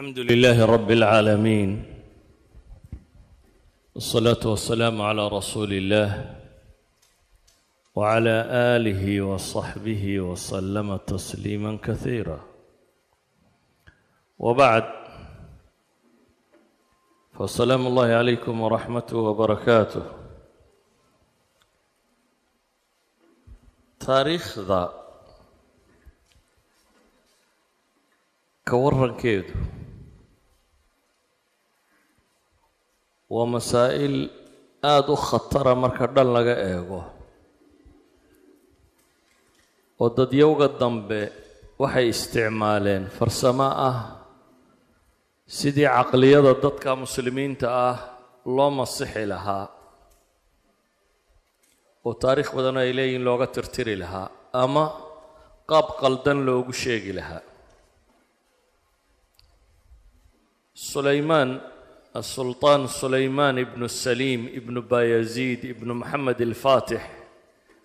الحمد لله رب العالمين، والصلاة والسلام على رسول الله وعلى آله وصحبه وسلم تسليما كثيرا. وبعد، فالسلام الله عليكم ورحمته وبركاته. تاريخ ذا كورنكيدو ومسائل aad u khatara marka dhan laga eego oo dadyowga dambe waxay isticmaaleen farsamo ah sidii caqliyada dadka muslimiinta ah loo masixi lahaa oo taariikh badan ay leeyihiin looga tirtiri lahaa ama qaab qaldan loogu sheegi lahaa. السلطان سليمان بن السليم ابن بايزيد ابن محمد الفاتح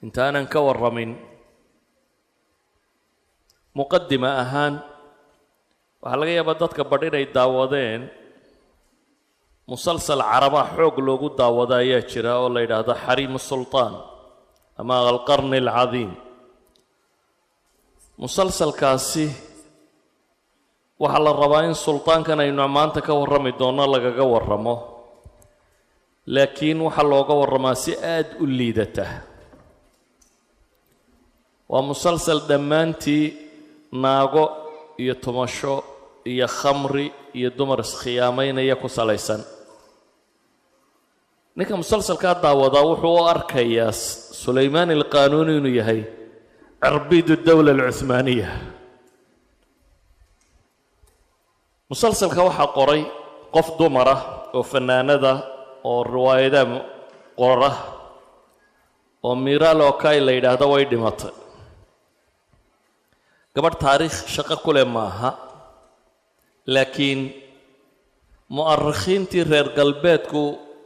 انت أنا نكور من مقدمة أهان وحلقية بدأت كبرين الداودين مسلسل عربة حوق لوغو داودا ياتشرا والله هذا حريم السلطان أما القرن العظيم. مسلسل كاسي waxaa la rabaa in sultaankan aynu maanta ka warrami doono lagaga warramo, laakiin waxaa looga warramaa si aad u liidata. waa musalsal dhammaantii naago iyo tumasho iyo khamri iyo dumar iskhiyaamaynaya ku salaysan. ninka musalsalkaa daawadaa wuxuu u arkayaa sulaymaan alqaanuuni inuu yahay cirbiidu dawla alcuthmaaniya. musalsalka waxaa qoray qof dumar ah oo fanaanada oo riwaayadaha qora oo Miraal Okai la yidhaahdo way dhimatay. gabadh taariikh shaqo ku leh maaha, laakiin mu'arikhiintii reer galbeedku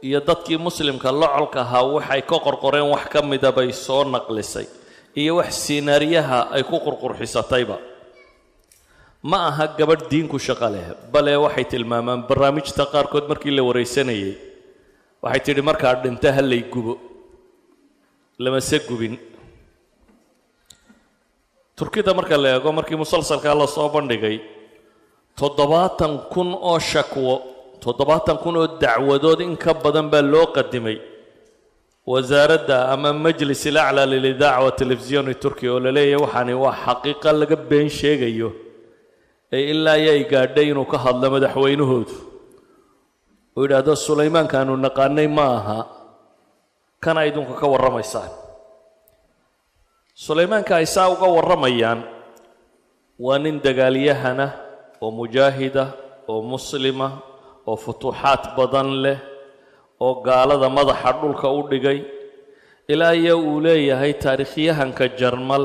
iyo dadkii muslimka locolka ahaa waxay ka qorqoreen wax ka mida bay soo naqlisay iyo wax siinaariyaha ay ku qurqurxisatayba. ma aha gabadh diinku shaqo leh, bale waxay tilmaamaan barnaamijta qaarkood markii la wareysanayay waxay tidhi markaa dhinta ha lay gubo, lamase gubin. turkida marka la eego markii musalsalkaa la soo bandhigay 70,000 oo shakwo 70,000 oo dacwadood in ka badan baa loo qadimay wasaaradda ama majlis al-a'la lil-idaa'a wa telefisyoon turkiya oo la leeyahay waxaani waa xaqiiqo laga been sheegayo ee ilaa ay gaadhay inuu ka hadlo madaxweynahoodu oo yidhaahdo sulaymaankaanu naqaanay ma aha kana idinku ka warramaysaan. sulaymaanka ay saa uga warramayaan waa nin dagaalyahana oo mujaahida oo muslima oo futuuxaad badan leh oo gaalada madaxa dhulka u dhigay ilaa uu leeyahay taariikhyahanka jarmal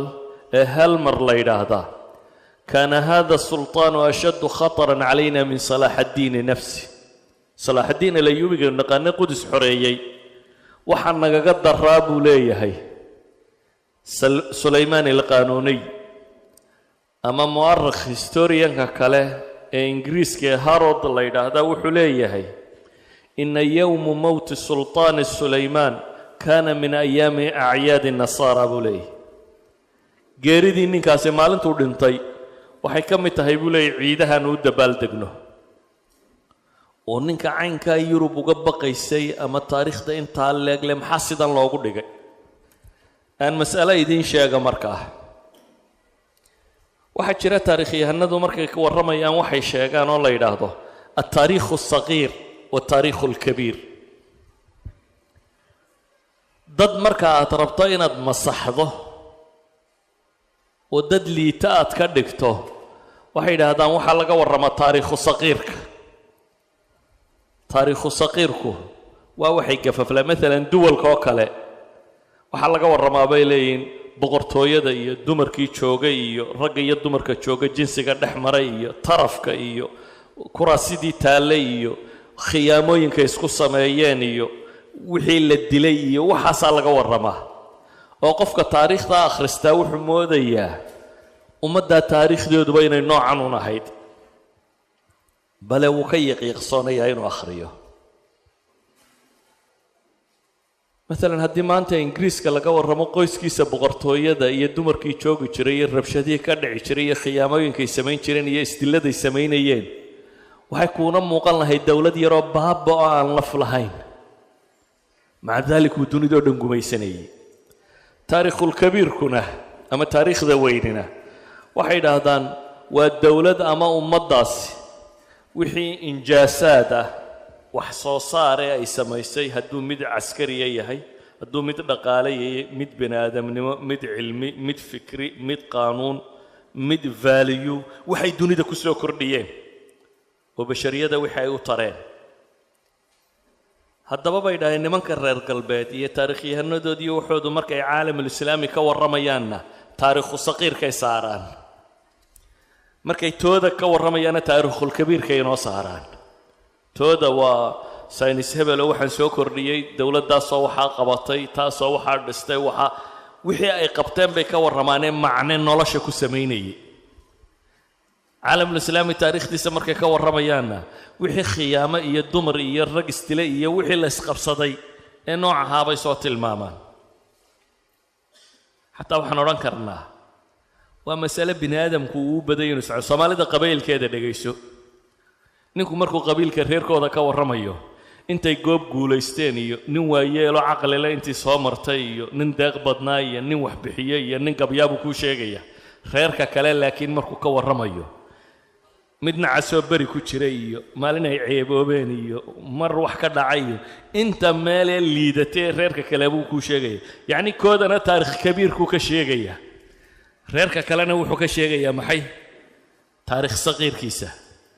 ee Helmer la yidhaahdaa كان هذا السلطان أشد خطرا علينا من صلاح الدين نفسه. صلاح الدين الأيوبي قال نقان قدس حريي وحنا قدر رابو ليه سليمان القانوني. أما مؤرخ هستوريان كله إنجليز كهارود الله يدا وحليه إن يوم موت السلطان السليمان كان من أيام أعياد النصارى بوليه. جيريدي نكاسي مالن تودنتي waxay ka mid tahay buu leeyahay ciidahan u dabaaldegno oo ninka caynka Yurub uga baqaysay ama taariikhda inta leegle maxaa sidan loogu dhigay. aan mas'ala idin sheega markaa waxa jira taariikhyahanadu markay ka warramayaan waxay sheegaan oo la yiraahdo at-taariikh as-saghir wa at-taariikh al-kabir. dad marka aad rabto inaad masaxdo oo dad liita aad ka dhigto waxay yidhaahdaan waxaa laga warramaa taariikhu saqiirka. taariikhu saqiirku waa waxay gafafla maalan duwalka oo kale waxaa laga warramaa bay leeyihiin boqortooyada iyo dumarkii joogay iyo ragga iyo dumarka jooga jinsiga dhex maray iyo tarafka iyo kuraasidii taale iyo khiyaamooyinka isku sameeyeen iyo wixii la dilay iyo waxaasaa laga warramaa oo qofka taariikhda akhristaa wuxuu moodayaa ummadda taariikhdeeduba inay noocan u nahayd. bale wuu ka yaqiiqsoonayaa inuu akhriyo. مثلا haddii maanta ingiriiska laga warramo qoyskiisa boqortooyada iyo dumarkii joogi jiray iyo rabshadihii ka dhici jiray iyo khiyaamooyinkay samayn jireen iyo isdilladay samaynayeen waxay kuuna muuqan lahayd dowlad yaroo baaba oo aan laf lahayn maca daalik uu dunidoo dhan gumaysanayay. taariikhulkabiirkuna ama taariikhda weynina waxay idhaahdaan waa dowlad ama ummaddaasi wixii injaasaad ah wax soo saare ay samaysay hadduu mid caskariya yahay hadduu mid dhaqaale yahay mid bini aadamnimo mid cilmi mid fikri mid qaanuun mid value waxay dunida ku soo kordhiyeen oo bashariyada wixii ay u tareen. haddaba bay dhaaheen nimanka reer galbeed iyo taariikhyahannadoodii waxoodu markay caalamul islaami ka warramayaanna taariikhu saqiirkay saaraan markay tooda ka warramayaanna taariikhul kabiirkay inoo saaraan. tooda waa saynis hebel oo waxaan soo kordhiyey dowladdaasoo waxaa qabatay taasoo waxaa dhistay wixii ay qabteen bay ka warramaaneen macne nolosha ku samaynayay. caalamul islaami taariikhdiisa markay ka warramayaanna wixii khiyaamo iyo dumar iyo rag istile iyo wixii la isqabsaday ee nooc ahaa bay soo tilmaamaan. xataa waxaan odhan karnaa waa masale bini aadamku uu baday inuu socdo. soomaalida qabaylkeeda dhegayso. ninku markuu qabiilka reerkooda ka warramayo intay goob guulaysteen iyo nin waayeelo caqlile intii soo martay iyo nin deeq badnaa iyo nin wax bixiye iyo nin gabyaabu kuu sheegaya. reerka kale laakiin markuu ka warramayo midna casoo beri ku jiray iyo maalin ay ceeboobeen iyo mar wax ka dhacay iyo inta meelee liidatee reerka kale buu kuu sheegaya. yacni koodana taariikh kabiirkuu ka sheegaya reerka kalena wuxuu ka sheegayaa maxay taariikh saqiirkiisa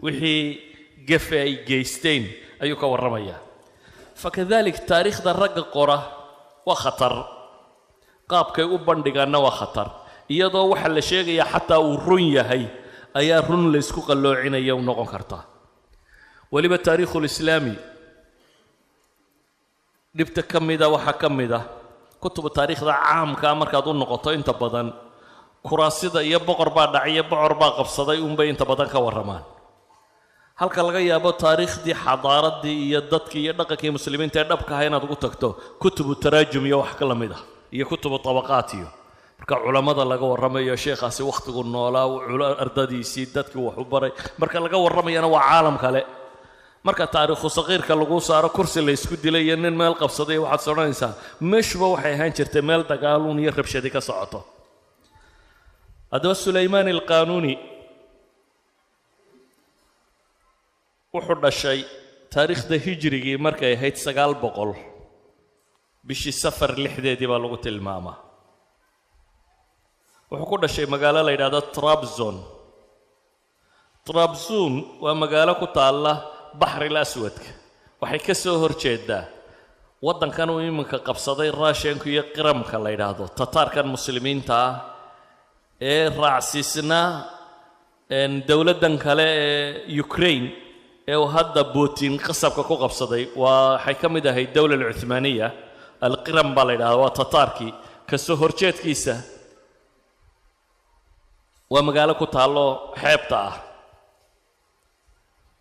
wixii gafe ay geysteen ayuu ka warramayaa. fakadalik taariikhda ragga qora waa khatar qaabkay u bandhigaanna waa khatar iyadoo waxa la sheegayaa xataa uu run yahay ayaa run la isku qalloocinaya u noqon karta. weliba taariikhul islaami dhibta ka mida waxaa ka mid ah kutuba taariikhda caamkaa markaad u noqoto inta badan kuraasida iyo boqor baa dhaciyo bocor baa qabsaday unbay inta badan ka warramaan halka laga yaabo taariikhdii xadaaradii iyo dadkii iyo dhaqankii muslimiinta ee dhabka ahaa inaad ugu tagto kutubu taraajum iyo wax ka lamid ah iyo kutubu tabaqaat iyo marka culamada laga warramayo sheekhaasi wakhtigu noolaa ardadiisii dadkii wax u baray marka laga warramayana waa caalam kale. marka taariikhu saqiirka lagu saaro kursi la isku dilay iyo nin meel qabsaday waxaad soconaysaa meeshuba waxay ahaan jirtay meel dagaaluun iyo rabshadi ka socoto. haddaba sulaymaan alqaanuuni wuxuu dhashay taariikhda hijrigii markay ahayd 900 bishii safar 6deedii baa lagu tilmaamaa. wuxuu ku dhashay magaalo la yidhaahdo Trabzon. Trabzon waa magaalo ku taalla baxril aswadka waxay ka soo horjeedaa waddankan uu iminka qabsaday raashinka iyo qiramka la yidhaahdo tataarkan muslimiinta ah ee raacsiisnaa dowladdan kale ee Ukraine ee uu hadda Putin qasabka ku qabsaday waxay ka mid ahayd dowlad Uthmaniya. alqiram baa la yidhaahdaa waa tataarkii ka soo horjeedkiisa waa magaalo ku taallo xeebta ah.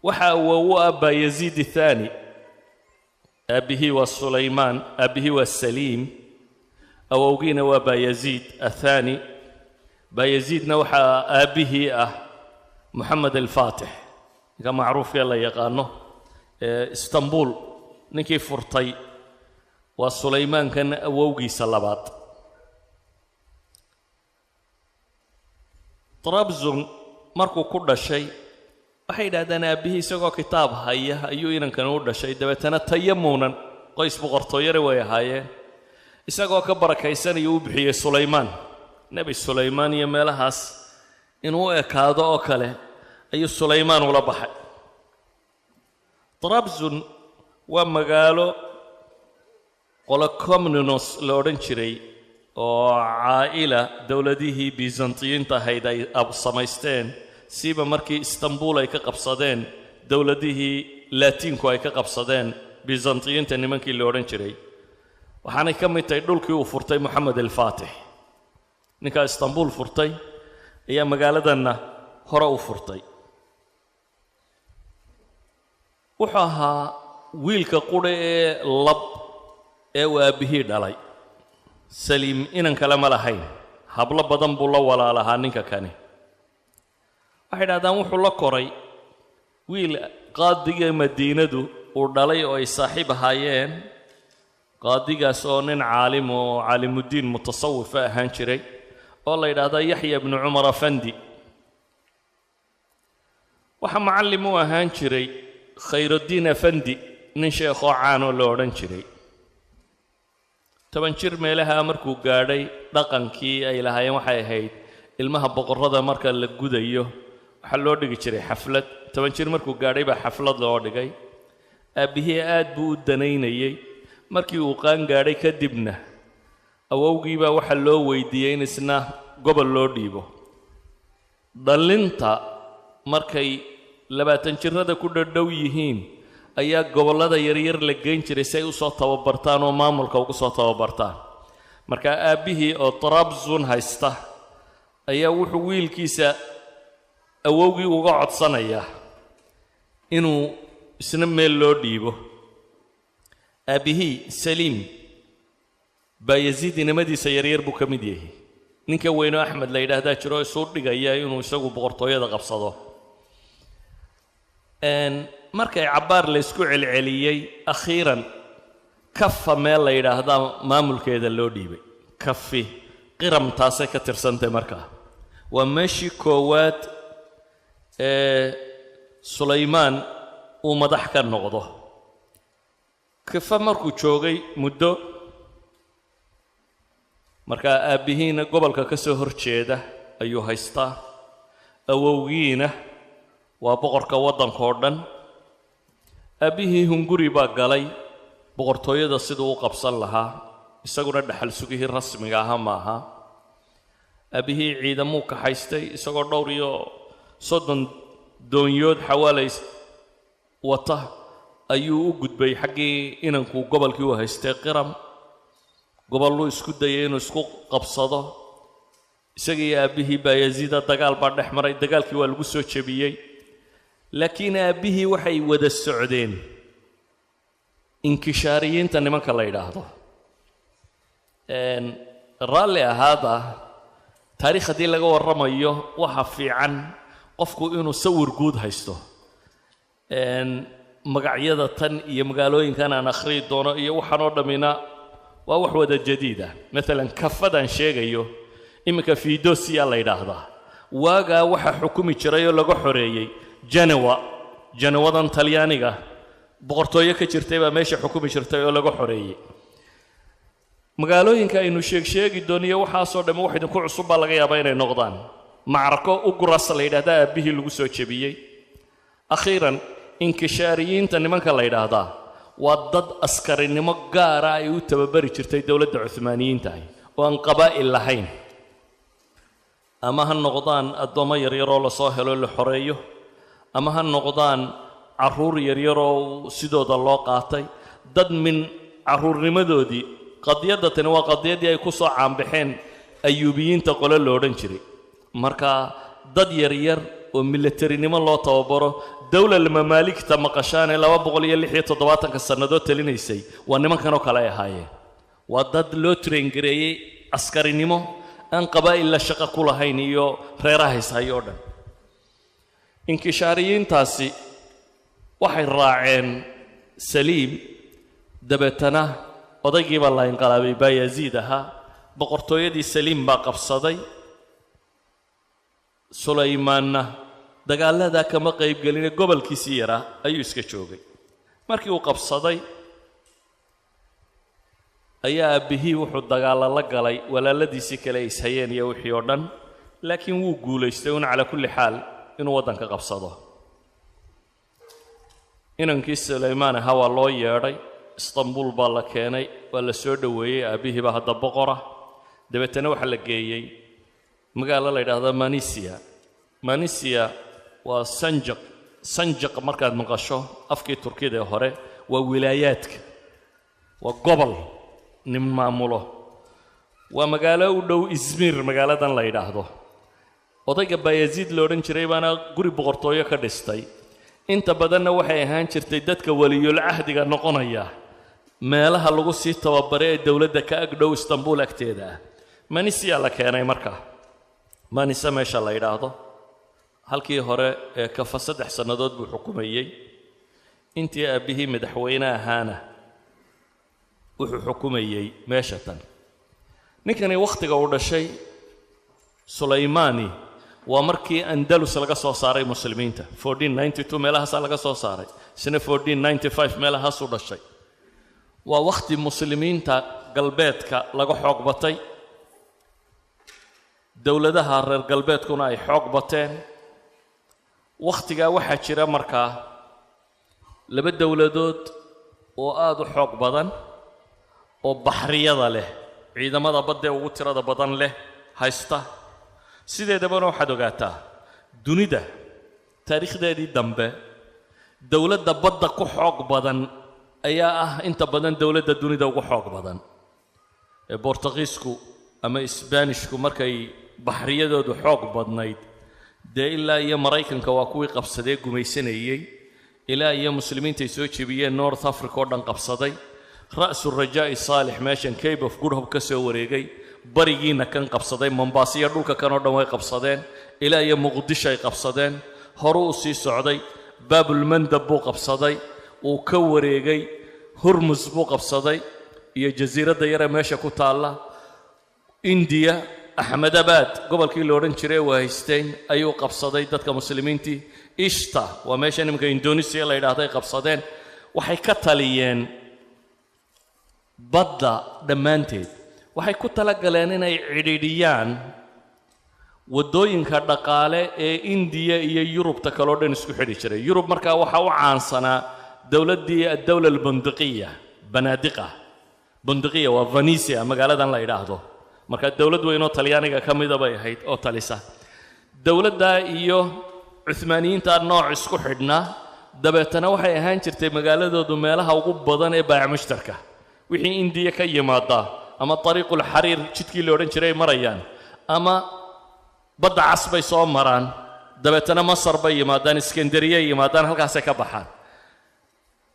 waxa uu Aba Yazid الثاني أبيه وسليمان أبيه والسليم أووجينا وأبا يزيد الثاني بايزيد نوحى أبيه محمد الفاتح كما معروف يلا يقانه اسطنبول نكي فرطي وسليمان كان أووجي صلبات. طرابزون مركو كل شيء waxay yidhaahdaan aabihii isagoo kitaab haya ayuu inankan u dhashay dabeetana tayamunan qoys boqortooyare way ahaayeen isagoo ka barakaysanaya u bixiyey sulaymaan nebi sulaymaan iyo meelahaas inuu ekaado oo kale ayuu sulaymaan ula baxay. Trabzon waa magaalo qola Komnenos la odhan jiray oo caa'ila dowladihii Byzantiyiinta ahayd ay samaysteen siiba markii Istanbul ay ka qabsadeen dowladihii Laatiinku ay ka qabsadeen Byzantiyiinta nimankii la odhan jiray waxaanay ka mid tahay dhulkii uu furtay Mohammed al-Fatih. ninka Istanbul furtay ayaa magaaladanna hore u furtay. wuxuu ahaa wiilka qudha ee lab ee uu aabbihii dhalay saliim inan kale ma lahayn hablo badan buu la walaalahaa ninka kani waxay dhahdaan wuxuu la koray wiil qaadiga madiinadu uu dhalay oo ay saaxiib ahaayeen qaadigaas oo nin caalim oo caalimudiin mutasawwifa ahaan jiray oo la yidhaahdaa yaxya ibnu cumar afandi waxa macallim u ahaan jiray khayrudiin afandi nin sheekoo caanoo la odhan jiray 10 jir meelaha markuu gaadhay dhaqankii ay lahaayeen waxay ahayd ilmaha boqorrada marka la gudayo waxa loo dhigi jiray xaflad 10 jir markuu gaadhay baa xaflad loo dhigay aabbihii aad buu u danaynayay markii uu qaan gaadhay kadibna awowgii baa waxa loo weydiiyey in isna gobol loo dhiibo dhalinta markay 20 jirada ku dhadhow yihiin ayaa gobolada yaryar la geyn jiray si ay u soo tababartaan oo maamulka ugu soo tababartaan marka aabbihii oo Trabzon haysta ayaa wuxuu wiilkiisa awowgii uga codsanaya inuu isna meel loo dhiibo aabbihii Saliim Bayazid nimadiisa yaryar buu ka mid yahay ninka weyno Axmed la yiraahdaa jiro isoo dhigaya inuu isagu boqortooyada qabsado markay cabaar la isku celceliyay akhiiran kafa meel la yiraahdaa maamulkeeda loo dhiibay kafi qiram taasay ka tirsantay markaa waa meeshii koowaad Sulaymaan uu madax ka noqdo kafa markuu joogay muddo markaa aabbihiina gobolka ka soo horjeeda ayuu haystaa awowgiina waa boqorka waddanka oo dhan aabbihii hunguri baa galay boqortooyada siduu u qabsan lahaa isaguna dhaxal sugihii rasmiga ahaa maaha aabbihii ciidamuu ka haystay isagoo dhowr iyo 30 doonyood xawaalays wata ayuu u gudbay xaggii inankuu gobolkii u haystay qiram gobollu isku dayay inuu isku qabsado isagii aabbihii Bayazid dagaal baa dhex maray dagaalkii waa lagu soo jabiyay laakiin aabbihii waxay wada socdeen inkishaariyiinta nimanka la yiraahdo raalli ahaada taariikhdii laga warramayo waxa fiican qofku inuu sawir guud haysto magacyada tan iyo magaalooyinkan aan akhri doono iyo waxaan oo dhamina waa wax wada jadiida mesela kafadan sheegayo imika Fiidosiya la yiraahdaa waaga waxa xukumi jiray oo laga xoreeyay Janawadan Talyaaniga boqortooyo ka jirtay baa meesha xukumi jirtay oo laga xoreeyay magaalooyinka aynu sheegi dooniyo waxa soo dhamo wax idin ku cusub baa laga yaabaa inay noqdaan macrako u guras la yiraahdaa aabbihii lagu soo jabiyay akhiiran inkishaariyiinta nimanka la yiraahdaa waa dad askarinimo gaar ah ay u tababari jirtay dawladda Cuthmaaniyiinta oo aan qabaa'il lahayn ama han noqdaan adoomo yaryar oo la soo helo la xoreeyo ama han noqdaan caruur yaryar oo sidooda loo qaatay dad min caruurnimadoodii qadiyadatan waa qadiyadii ay ku soo caanbaxeen ayuubiyiinta qole loo odhan jiray marka dad yaryar oo militarinimo loo tababaro dawlad mamaalikta maqashaan 276 sanadood talinaysay waa nimankan oo kale ay ahaayeen waa dad loo train gareeyay askarinimo aan qabaa'il la shaqo ku lahayn iyo reeraha haysayo dhan inkishaariyiintaasi waxay raaceen Saliim dabeetana odaygii baa la inqalaabay Bayazid ahaa boqortooyadii Saliim baa qabsaday Sulaymaanna dagaalada kama qayb galin gobolkiisii yara ayuu iska joogay markii uu qabsaday ayaa aabbihii wuxuu dagaal la galay walaaladiisii kale ay hayeen iyo wixii oo dhan laakiin wuu guuleystay cala kulli xaal inuu waddanka qabsado inankii Sulaymaan ahaa waa loo yeedhay Istanbul baa la keenay waa la soo dhaweeyay aabbihii baa hadda boqora dabeetana waxa la geeyay magaalo la yiraahdo Manisia waa Sanjaq markaad maqasho afkii Turkida hore waa wilaayaadka waa gobol nin maamulo waa magaalo u dhow Izmir magaaladan la yiraahdo odayga Bayazid loo odhan jiray baana guri boqortooyo ka dhistay inta badanna waxay ahaan jirtay dadka waliyul cahdiga noqonaya meelaha lagu sii tababaray ee dawladda ka agdhow Istanbul agteeda manisiya la keenay markaa manisa meesha la yidhaahdo halkii hore ee kafa 3 sannadood buu xukumayay intii aabihii madaxweyne ahaana wuxuu xukumayay meesha tan ninkani waqtiga uu dhashay Sulaymani waa markii Andalus laga soo saaray muslimiinta 1492 meelahaas laga soo saaray sina 1495 meelahaas uu dhashay waa waqti muslimiinta galbeedka laga xoog batay dawladaha reer galbeedkuna ay xoog bateen waqtiga waxa jira markaa laba dawladood oo aad u xoog badan oo baxriyada leh ciidamada badda ugu tirada badan leh haysta sideedaba waxaad ogaataa dunida taariikhdeedii dambe dawladda badda ku xoog badan ayaa ah inta badan dawladda dunida ugu xoog badan ee Boortaqiisku ama Isbaanishku markay baxriyadoodu xoog badnayd dee ilaa iyo Mareykanka waa kuwii qabsaday gumaysanayay ilaa iyo muslimiinta soo jebiyeen North Africa oo dhan qabsaday ra'su rajaa'i Saalix meeshan Cape of Good Hope ka soo wareegay barigiina kan qabsaday Mombasa iyo dhulka kan oo dhan way qabsadeen ilaa iyo Muqdisho ay qabsadeen horu u sii socday Babul Mandab buu qabsaday uu ka wareegay Hormuz buu qabsaday iyo jasiiradda yar meesha ku taala India Ahmedabad gobolkii la oran jiray waa haysteen ayuu qabsaday dadka muslimiintii Ishta waa meesha nimka Indonesia la yiraahdo ay qabsadeen waxay ka taliyeen badda dhamaanteed waxay ku tala galeen inay cidhiidhiyaan wadooyinka dhaqaale ee India iyo Yurubta kale oo dhan isku xidhi jiray Yurub markaa waxa uu caansanaa dawladdii ad-dawla al-bunduqiya banaadiqa bunduqiya waa Venice magaaladan la yiraahdo marka dawlad weyn oo Talyaaniga ka mid ah bay ahayd oo talisa dawladda iyo Uthmaniyiinta nooc isku xidhnaa dabeetana waxay ahaan jirtay magaaladoodu meelaha ugu badan ee baayac mushtarka wixii India ka yimaada ama tariiqul xariir jidkii la oran jiray marayaan ama badda cas bay soo maraan dabeetana Masar bay yimaadaan Iskandariya yimaadaan halkaas ay ka baxaan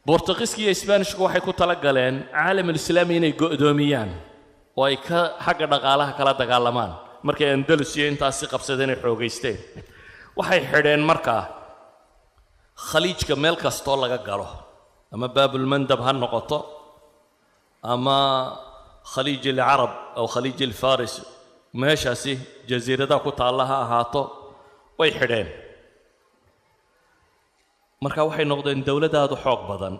Boortaqiiska iyo Isbaanishku waxay ku tala galeen caalamul islaami inay go'doomiyaan oo ay ka xagga dhaqaalaha kala dagaalamaan markay Andalus iyo intaas qabsadeen ay xoogaysteen waxay xidheen markaa khaliijka meel kasta oo laga galo ama Babul Mandab ha noqoto ama خليج العرب أو خليج الفارس ماشاسي جزيرة ku taalaha ahaato way xidheen marka waxay noqdeen dawladaadu xoog badan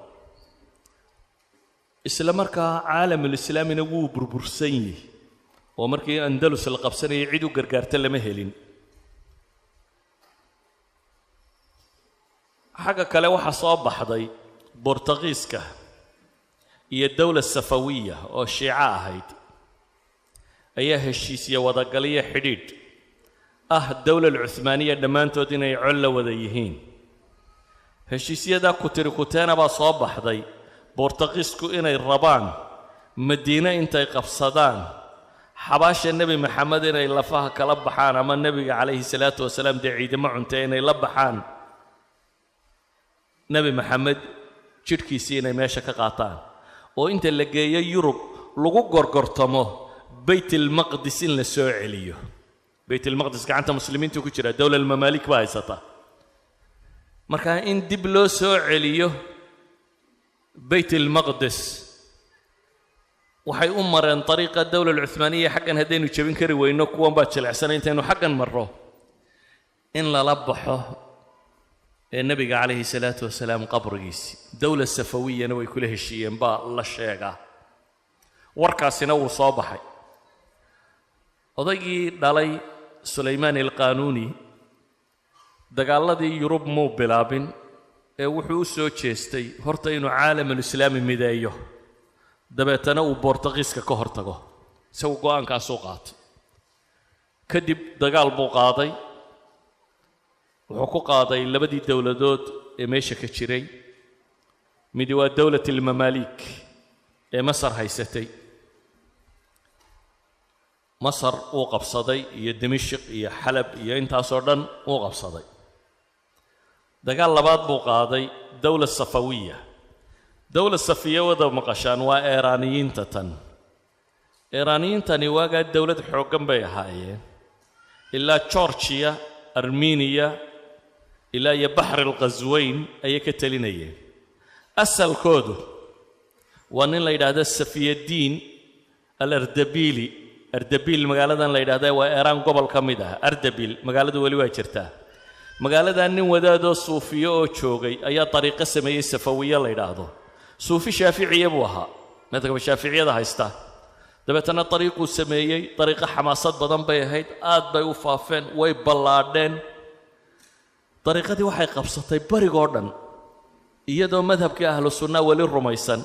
isla markaa caalamul islaamina wuu burbursan yahay oo markii Andalus la qabsanayay cid u gargaarta lama helin xaga kale waxa soo baxday Boortaqiiska iyo dawlad Safawiya oo Shiica ahayd ayaa heshiisyo wada galay xidhiidh dawlad Uthmaniya dhamaantood inay col wada yihiin heshiisyada ku tiri ku taana baa soo baxday Boortaqiisku inay rabaan Madiina intay qabsadaan xabaasha Nabi Maxamed inay lafaha kala baxaan ama Nabiga calayhi salaatu wasalaam ciidamo cunta inay la baxaan Nabi Maxamed jidhkiisii inay meesha ka qaataan oo inta la geeyo Yurub lagu gorgortamo Baytul Maqdis in la soo celiyo Baytul Maqdis gacanta muslimiintu ku jira dawlad Mamalik baa haysata marka in dib loo soo celiyo Baytul Maqdis waxay u mareen dariiqa dawlad Uthmaniya xaqan hadaynu jabin kari weyno kuwan baa jilicsan intaynu xaqan marro in la labaxo النبي عليه الصلاة والسلام قبريس دولة سفوية نوي كل هالشيء با الله شيعة وركاسنا وصابحي وضيجي دالي سليمان القانوني دقال الله دي يروب مو بلابن وحوسو تشيستي هرتينو عالم الإسلام مدايو دبيتنا وبورتغيس كهرتغو سو قوان كاسوقات كدب دقال بو قاضي wuxuu ku qaaday labadii dawladood ee meesha ka jiray mid waa dawladda Mamalik ee Masar haysatay Masar uu qabsaday iyo Dimashq iyo Halab iyo intaas oo dhan uu qabsaday dagaal labaad buu qaaday dawla safawiya dawla safiya wada maqashaan waa Iiraaniyiinta tan Iiraaniyiintani waagaa dawlad xooggan bay ahaayeen ilaa Georgia Armenia ilaa iyo Bahr al-Qazwayn ayay ka talinayeen asalkoodu waa nin la yiraahdo Safiyuddin al-Ardabili Ardabil magaaladan la yiraahdo waa Iiraan gobol ka mid ah Ardabil magaaladu wali waa jirtaa magaaladan nin wadaado suufiyo oo joogay ayaa dariiqo sameeyay safawiya la yiraahdo suufi shaafiiciye buu ahaa madhabka shaafiiciyada haysta dabeetana dariiqu sameeyay dariiqo xamaasad badan bay ahayd aad bay u faafeen way ballaadheen dariiqadii waxay qabsatay barigo dhan iyadoo madhabka ahlu sunna wali rumaysan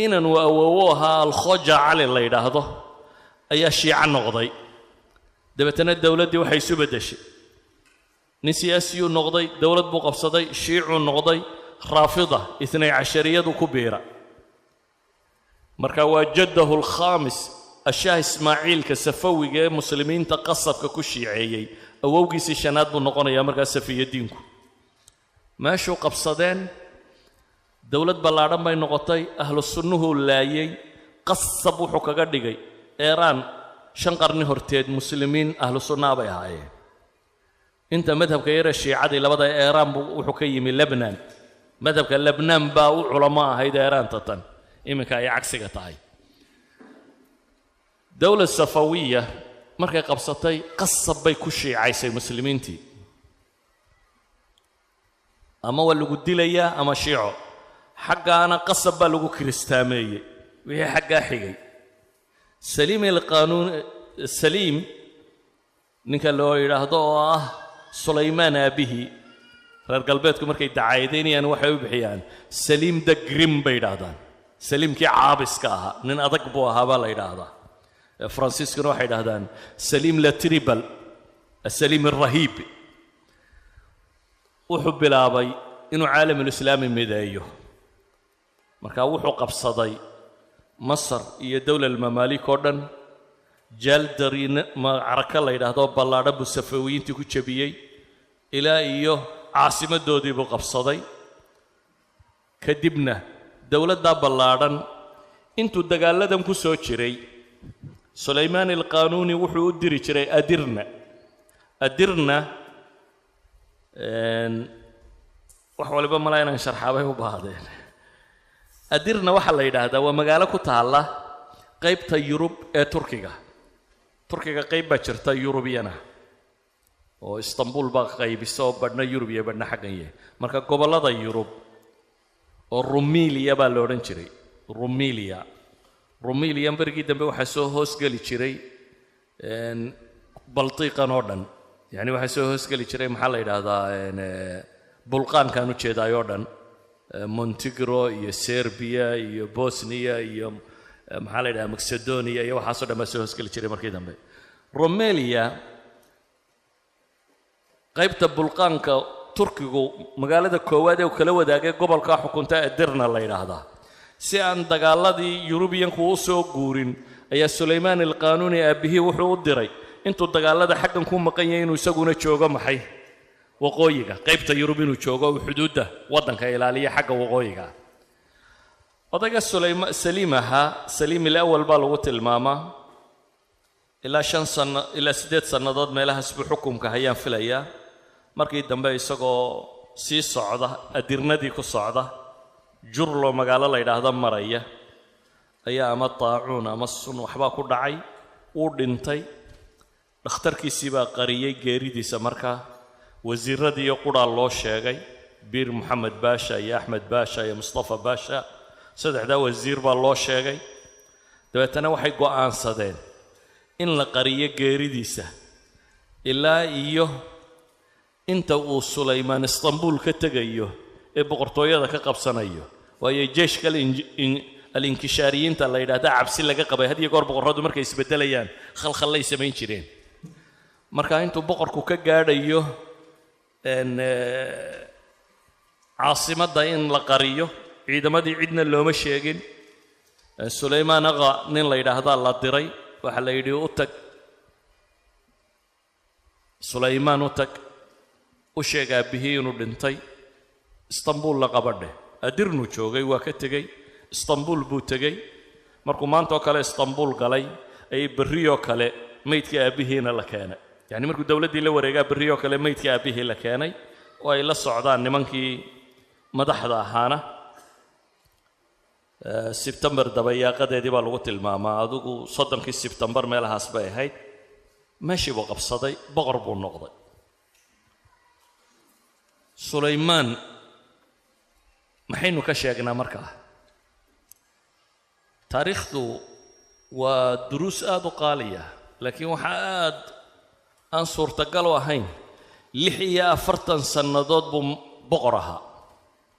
inan uu awoowo ahaa al-Khoja Cali la yiraahdo ayaa shiica noqday dabeetana dawladdii waxay isu bedeshay nin siyaasi uu noqday dawlad buu qabsaday shiicu noqday raafida 12 ku biira marka waa jaddahu al-khamis ashaah ismaaciilka safawiga ee muslimiinta qasabka ku shiiceeyay awowgiisii shanaad buu noqonayaa markaa Safiyuddinku meeshuu qabsadeen dawlad ballaadhan bay noqotay ahlu sunnuhu laayay qasab wuxuu kaga dhigay Iiraan 5 qarni horteed muslimiin ahlu sunna bay ahaayeen inta madhabka yara shiicadii labada Iiraan wuxuu ka yimi Lebanon madhabka Lebanon baa u culamo ahayd Iiraan tan iminka ay cagsiga tahay dawla safawiya markay qabsatay qasab bay ku shiicaysay muslimiintii ama waa lagu dilayaa ama shiico xaggaana qasab baa lagu kiristaameeyey wixii xaggaa xigay Saliim ninka loo yiraahdo oo ah Sulaymaan aabihi reer galbeedku markay dacaayadeenayaan waxay u bixiyaan Saliim the Grim bay yiraahdaan Saliimkii caabiska ahaa nin adag buu ahaa baa la yiraahdaa Franciscana waxay yiraahdaan Saliim la Tribal Saliim ar-Rahib wuxuu bilaabay inuu caalamul islaami mideeyo marka wuxuu qabsaday Masar iyo dawlad al-Mamalik oo dhan Jaldarin macraka la yiraahdo ballaadha buu safawiyiintii ku jabiyay ilaa iyo caasimadoodii buu qabsaday kadibna dawladda ballaadhan intuu dagaaladan ku soo jiray Sulaymaan al-Qaanuuni wuxuu u diri jiray Adirna wax waliba malaynaan sharxaabay u baahdeen Adirna waxa la yiraahdaa waa magaalo ku taala qaybta Yurub ee Turkiga qayb baa jirta Yurubiyana oo Istanbul baa qaybiso badhna Yurub iyo badhna xaggan yahay marka gobolada Yurub oo Rumelia baa la oran jiray Rumelia barigii dambe waxa soo hoos gali jiray Baltiiqan oo dhan yani waxa soo hoos gali jiray maxaa la yiraahdaa Balqaankan u jeedaayo dhan Montenegro iyo Serbia iyo Bosnia iyo maxaa la yiraahdaa Macedonia iyo waxa soo dhan soo hoos gali jiray markii dambe Rumelia qaybta Balqaanka Turkigu magaalada koowaad ee kala wadaagay gobolka xukunta Adirna la yiraahdaa si aan dagaaladii Yurubiyanku u soo guurin ayaa Sulaymaan al-Qaanuuni aabihi wuxuu u diray intuu dagaalada xaggan ku maqan yahay inuu isaguna joogo maxay waqooyiga qaybta Yurub inuu joogo xuduudda wadanka ilaaliya xagga waqooyiga odaga Saliim al-awwal baa lagu tilmaamaa ilaa 5 sano ilaa 8 sanadood meelahaas buu xukunka hayaan filayaa markii dambe isagoo sii socda Adirnadii ku socda Jurlo magaalo la yiraahdo maraya ayaa ama taacuun ama sun waxba ku dhacay uu dhintay dhakhtarkiisii baa qariyay geeridiisa markaa wasiiradii qura loo sheegay Bir Muhammad Basha iyo Ahmed Basha iyo Mustafa Basha saddexda wasiir baa loo sheegay dabeetana waxay go'aansadeen in la qariyo geeridiisa ilaa iyo inta uu Sulaymaan Istanbul ka tagayo ee boqortooyada ka qabsanayo waayo jeeshka al-inkishaariyiinta la yiraahdo cabsi laga qabay hadii goor boqorradu markay isbedelayaan khalkhalay sameyn jireen marka intuu boqorku ka gaadhayo caasimada in la qariyo ciidamadii cidna looma sheegin Sulaymaan aqa nin la yiraahdo la diray waxa la yiri u tag Sulaymaan u tag u sheeg aabihii inuu dhintay istanbul la qabadhe adirnu joogay waa ka tegey istanbul buu tegey markuu maanta oo kale istanbul galay ay berriyo kale meydka aabihiina la keenay yani markuu dawladdii la wareegaa berriyo kale meydka aabihii la keenay oo ay la socdaan nimankii madaxda ahaana September dabayaaqadeedii baa lagu tilmaamaa adigu 30kii September meelahaas bay ahayd meeshii buu qabsaday boqor buu noqday Sulaymaan maxaynu ka sheegnaa markaa taariikhdu waa duruus aad u qaaliya laakiin waxa aad aan suurtagal u ahayn 46 sannadood buu boqor ahaa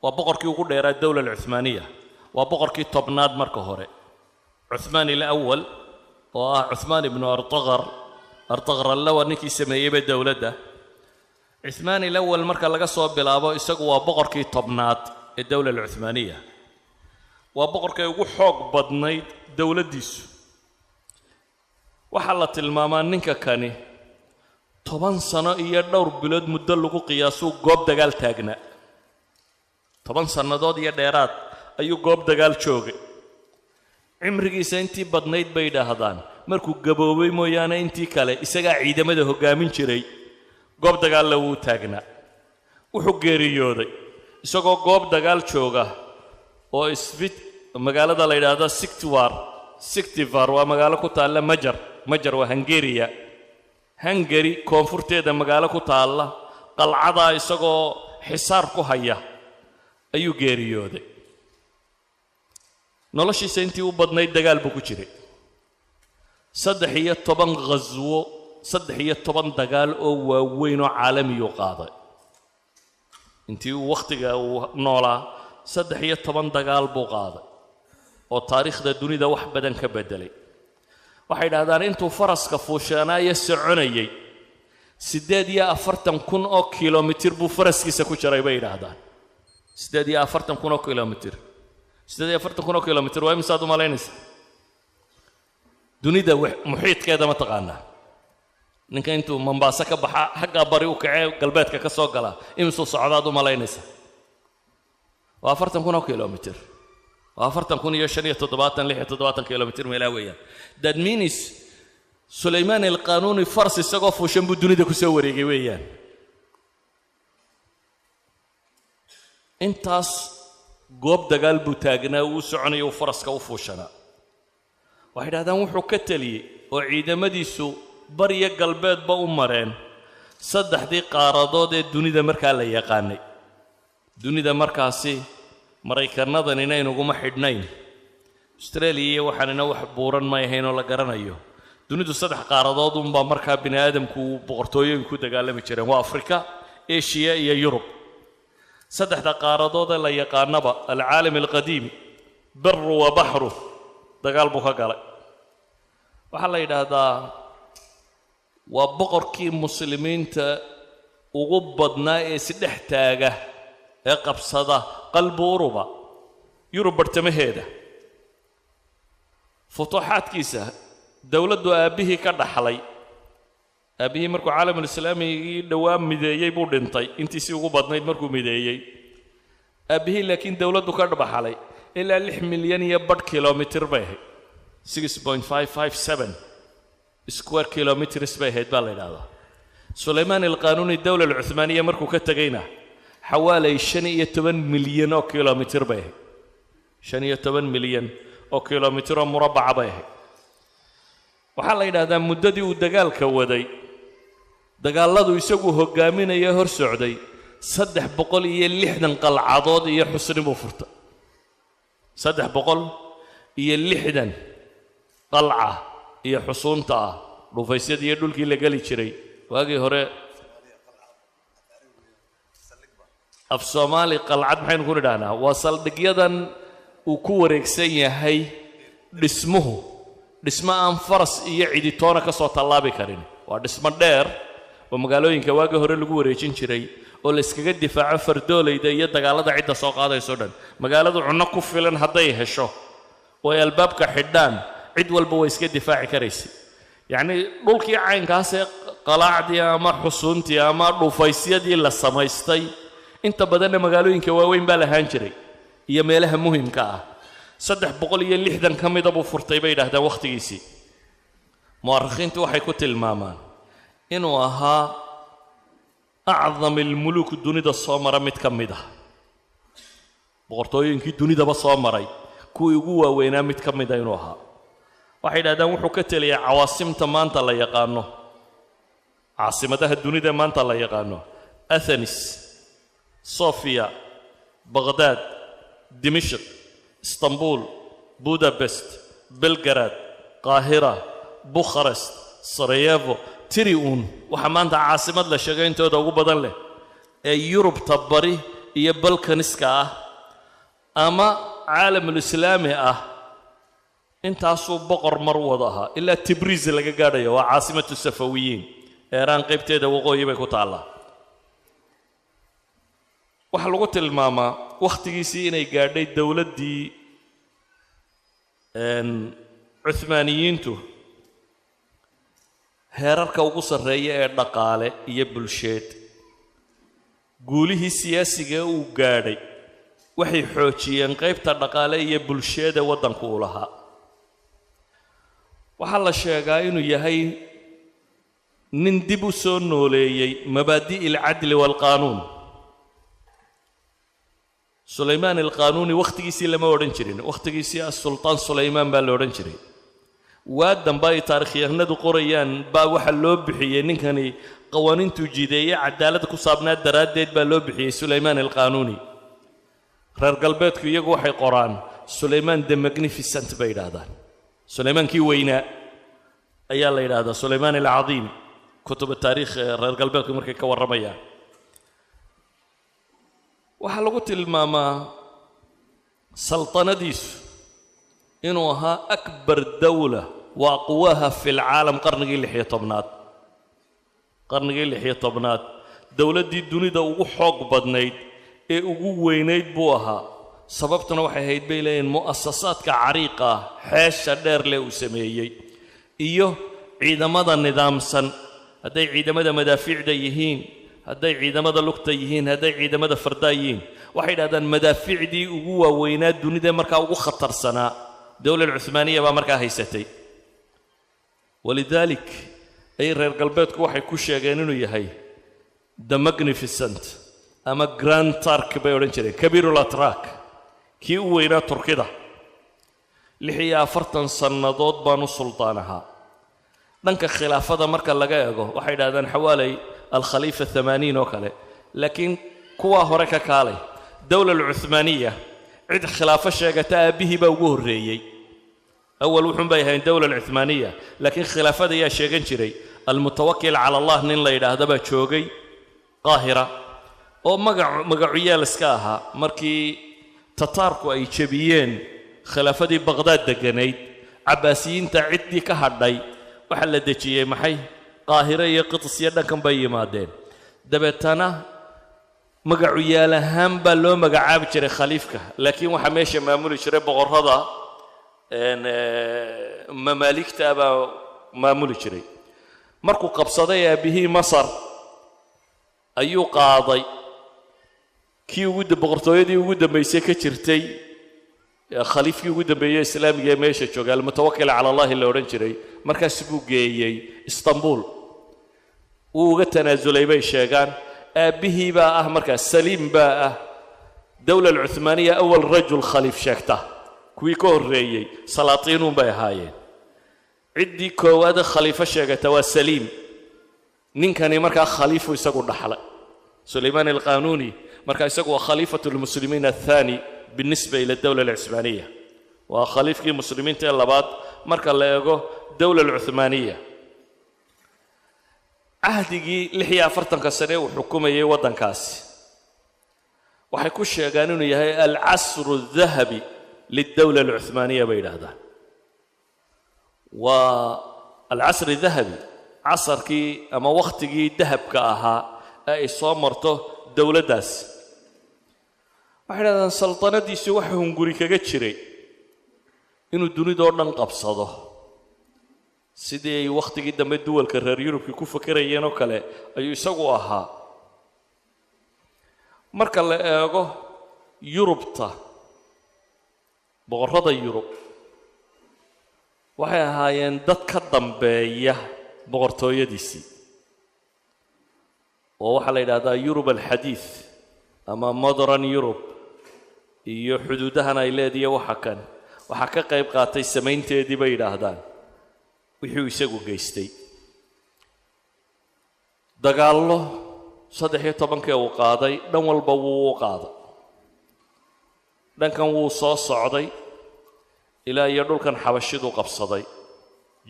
waa boqorkii ugu dheeraa dawladda Uthmaaniya waa boqorkii tobnaad marka hore Uthmaan al-awwal oo ah Uthmaan ibn Artaghar allawa ninkii sameeyay dawladda Uthmaan al-awwal marka laga soo bilaabo isagu waa boqorkii tobnaad ee dawladda Uthmaaniya waa boqorkii ugu xoog badnayd dawladdiisu waxa la tilmaamaa ninka kani 10 sano iyo dhowr bilood muddo lagu qiyaaso goob dagaal taagna 10 sannadood iyo dheeraad ayuu goob dagaal joogay cimrigiisa intii badnayd bay dhahdaan markuu gaboobay mooyaane intii kale isaga ciidamada hogaamin jiray goob dagaal la uu taagnaa wuxuu geeriyooday isagoo goob dagaal jooga oo isbit magaalada la yiraahdo Siktivar waa magaalo ku taala Majar waa Hungary koonfurteeda magaalo ku taala qalcada isagoo xisaar ku haya ayuu geeriyooday noloshiisa intii u badnayd dagaal buu ku jiray 13 ghazwo 13 dagaal oo waaweyn oo caalami u qaaday intii waqtiga uu noolaa 13 dagaal buu qaaday oo taariikhda dunida wax badan ka bedelay waxay yiraahdaan intuu faraska fuushanaayo soconayay 48,000 oo kiiloomitir buu faraskiisa ku jiray bay yiraahdaan 48,000 oo kiiloomitir 48,000 kiiloomitir waa imsaad u malaynaysaa dunida muxiidkeeda ma taqaanaa ninka intuu Mombasa ka baxa xagga bari u kacay galbeedka ka soo gala imsoo socdaad u malaynaysaa waa 40,000 kiiloomitir waa 40,076 kiiloomitir meelaa weeyaan that means Sulaymaan al-Qaanuuni fars isagoo fuushan buu dunida ku soo wareegay weeyaan intaas goob dagaal buu taagnaa uu soconay oo faraska u fuushanaa waxay yiraahdaan wuxuu ka taliyay oo ciidamadiisu bariya galbeedba u mareen saddexdii qaaradood ee dunida markaa la yaqaanay dunida markaasi maraykannadan inaynuguma xidhnayn Australia waxaanina wax buuran ma ahayn oo la garanayo dunidu saddex qaaradood baa markaa bini aadamku boqortooyin ku dagaalami jireen waa Afrika Asia iyo Yurub saddexda qaaradood la yaqaanaba al-caalam al-qadiim barru wa bahru dagaal buu ka galay waxa la yiraahdaa waa boqorkii muslimiinta ugu badnaa ee si dhex taaga ee qabsada qalbi Yurub bartamaheeda futuuxaadkiisa dawladdu aabihii ka dhaxlay aabihii markuu caalamul islaami dhawaa mideeyay buu dhintay intiisii ugu badnayd markuu mideeyay aabihii laakiin dawladdu ka dhaxlay ilaa 6 milyan iyo badh kiiloomitir bay ahayd 6.557 square kilometers bay ahayd baa la yiraahdaa Sulaymaan al-Qaanuuni dawladda Uthmaaniya markuu ka tagayna حوالي 15 مليون كيلومتر به 15 مليون كيلومتر مربع به وحال يراهدا مددي uu dagaalka waday dagaaladu isagu hogaaminaya hor socday 360 qalcadood iyo xusni buu furta 360 qalca iyo xusunta dhufaysadii iyo dhulkii la gali jiray waagii hore af Soomaali qalcad maxaynu ku dhahna waa saldhigyadan uu ku wareegsan yahay dhismo aan faras iyo ciditoona ka soo talaabi karin waa dhismo dheer oo magaalooyinka waagii hore lagu wareejin jiray oo la iskaga difaaco fardoolayda iyo dagaalada cidda soo qaadayso dhan magaaladu cunno ku filan haday hesho oo ay albaabka xidhaan cid walba way iska difaaci karaysi yani dhulkii caynkaas ee qalaacdii ama xusuuntii ama dhufaysyadii la samaystay inta badanna magaalooyinka waaweyn baa lahaan jiray iyo meelaha muhiimka ah 360 ka mid ah buu furtay bay yidhaahdaan wakhtigiisii mu'arikhiintu waxay ku tilmaamaan inuu ahaa acdam almuluk dunida soo mara mid ka mid ah boqortooyinkii dunidaba soo maray kuwii ugu waaweynaa mid ka mid ah inuu ahaa waxay yidhahdaan wuxuu ka teliyay cawaasimta maanta la yaqaano caasimadaha dunida maanta la yaqaano athens sofia baghdad dimashq istanbul budapest belgrad qaahira bucharest sarajevo tiriun waxa maanta caasimad la sheegay intooda ugu badan leh ee yurubta bari iyo balkaniska ah ama caalamul islaami ah intaasuu boqor mar wada ahaa ilaa tibriis laga gaadhayo waa caasimatu safawiyiin eeraan qaybteeda waqooyi bay ku taallaa waxaa lagu tilmaamaa wakhtigiisii inay gaadhay dowladdii cuthmaaniyiintu heerarka ugu sarreeya ee dhaqaale iyo bulsheed guulihii siyaasiga uu gaadhay waxay xoojiyeen qaybta dhaqaale iyo bulshada waddanku u lahaa waxaa la sheegaa inuu yahay nin dib u soo nooleeyey mabaadi'i alcadli waalqaanuun sulaymaan alqaanuuni wakhtigiisii lama odhan jirin wakhtigiisii as-sultaan sulaymaan baa la odhan jiray waa dambe ay taarikhyahanadu qorayaan baa waxa loo bixiyey ninkani qawaaniintuu jideeye cadaalad ku saabnaa daraaddeed baa loo bixiyey sulaymaan alqaanuuni reer galbeedku iyagu waxay qoraan sulaymaan the magnificent bay yidhaahdaan sulaymaankii weynaa ayaa la yidhaahdaa sulaymaan alcadiim kutuba taariikh reer galbeedku markay ka warramayaan waxaa lagu tilmaamaa saltanadiisu inuu ahaa akbar dawla wa aqwaha fi lcaalam qarnigii 16aad qarnigii 16aad dowladdii dunida ugu xoog badnayd ee ugu weynayd buu ahaa sababtuna waxay ahayd bay leeyihiin mu'asasaadka cariiqa ah xeesha dheer leh uu sameeyey iyo ciidamada nidaamsan hadday ciidamada madaafiicda yihiin hadday ciidamada lugta yihiin hadday ciidamada fardaa yihiin waxay yidhahdaan madaafiicdii ugu waaweynaa dunida markaa ugu khatarsanaa dowla cuthmaaniya baa markaa haysatay walidaalik ay reer galbeedku waxay ku sheegeen inuu yahay the magnificent ama grand turk bay odhan jireen kabiirul atrak kii u weynaa turkida 46 sannadood baanu sultaan ahaa dhanka khilaafada marka laga eego waxay yidhahdaan xawaalay alkhaliifa 80 oo kale laakiin kuwaa hore ka kaalay dowla alcuthmaaniya cid khilaafo sheegata aabihii baa ugu horreeyey awal wuxuun bay ahayn dowla alcuthmaaniya laakiin khilaafada ayaa sheegan jiray almutawakil cala allah nin la yidhaahda baa joogay qaahira oo magacuyaal iska ahaa markii tataarku ay jebiyeen khilaafadii baqhdaad degganayd cabbaasiyiinta ciddii ka hadhay waxaa la dejiyey maxay qaahiro iyo qidis iyo dhankan bay yimaadeen dabeetana magacuyaal ahaan baa loo magacaabi jiray khaliifka laakiin waxaa meesha maamuli jiray boqorrada mamaaligta baa maamuli jiray markuu qabsaday aabihii masar ayuu qaaday kii boqortooyadii ugu dambaysay ka jirtay khaliifkii ugu dambeeyey islaamiga ee meesha joogay almutawakil cala allahi la odhan jiray markaas buu geeyey istanbul wuu uga tanaasulay bay sheegaan aabbihii baa ah markaas saliim baa ah dowla alcuthmaaniya awal rajul khaliif sheegta kuwii ka horreeyey salaatiinuun bay ahaayeen ciddii koowaada khaliifo sheegata waa saliim ninkani markaa khaliifu isagu dhaxlay sulaymaan alqaanuuni markaa isagu waa khaliifatu lmuslimiin athaani بالنسبة إلى الدولة العثمانية وخليفة المسلمين تلبات مركا لاغو الدولة العثمانية عهدي لحيا فرتن كسنة وحكومة يودن كاس وحيكون شيغانون يهي العصر الذهبي للدولة العثمانية بين هذا والعصر الذهبي عصر كي أما وقت كي ذهب كأها أي صامرته دولة داس waxay dhahdaan saltanadiisu waxa hunguri kaga jiray inuu dunidoo dhan qabsado sidii ay waqtigii dambe duwalka reer Yurubka ku fakarayeen oo kale ayuu isagu ahaa marka la eego Yurubta boqorada Yurub waxay ahaayeen dad ka dambeeya boqortooyadiisii oo waxa la yiraahdaa Yurub al-Hadith ama Modern Europe iyo xuduudahan ay leedahay waxa ka qayb qaatay sameynteedii bay yiraahdaan wixii isagu geystay dagaallo 13 uu qaaday dhan walba wuu qaaday dhankan wuu soo socday ilaa iyo dhulkan xabashidu qabsaday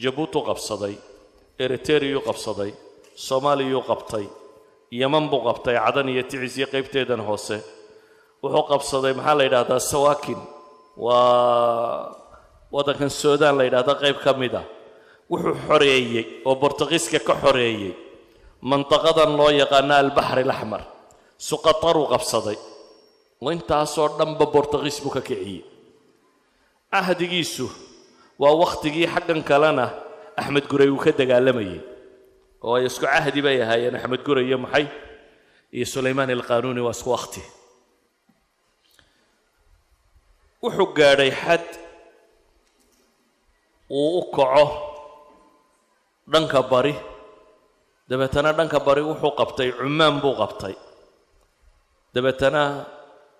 Jabuuti qabsaday Eritrea qabsaday Soomaaliya qabtay Yemen buu qabtay Cadan iyo Ticis iyo qaybteedan hoose wuxuu qabsaday maxaa la yiraahdaa Sawaakin waa wadankan Suudaan la yiraahdo qayb ka mid ah wuxuu xoreeyay oo Boortaqiiska ka xoreeyay mantiqadan loo yaqaan al-Bahr al-Ahmar suqataru qabsaday intaasoo dhanba Boortaqiis buu ka kiciyay ahdigiisu waa waqtigii xaqan kalena Axmed Guray uu ka dagaalamayay oo ay isku ahdi bay ahaayeen Axmed Guray iyo maxay iyo Sulaymaan al-Qaanuuni waa isku waqti wuxuu gaaray xad uu kaco dhanka bari dabeetana dhanka bari wuxuu qabtay Cumaan buu qabtay dabeetana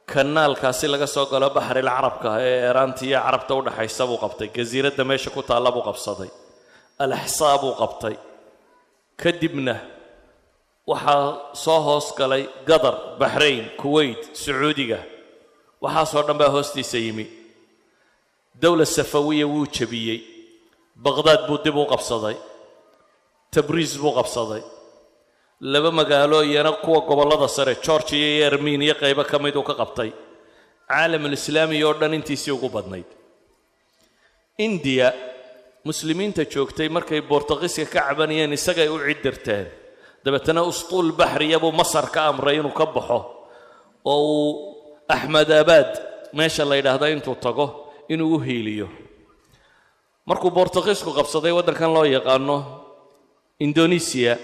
kanaalkaasi laga soo galo Baxri al-Arabka ee Iiraantiya Carabta u dhaxaysa buu qabtay jasiiradda meesha ku taala buu qabsaday al-Ahsaab buu qabtay kadibna waxa soo hoos galay Qatar Bahrain Kuwait Sacuudiga waxa soo dhanba hoostiisa yimi dawlad Safawiya wuu jabiyay Baghdad buu dib u qabsaday Tabriz buu qabsaday laba magaalo iyana kuwa gobolada sare Georgia iyo Armenia qayb ka mid uu ka qabtay caalamul islaami oo dhan intiisii ugu badnayd India muslimiinta joogtay markay Boortaqiiska ka cabanayeen isaga ay u cidirteen dabeetana ustul bahriya buu Masar ka amray inuu ka baxo oo Ahmedabad meesha la yiraahdo intuu tago inuu u heeliyo markuu Boortaqiisku qabsaday wadankan loo yaqaano Indonesia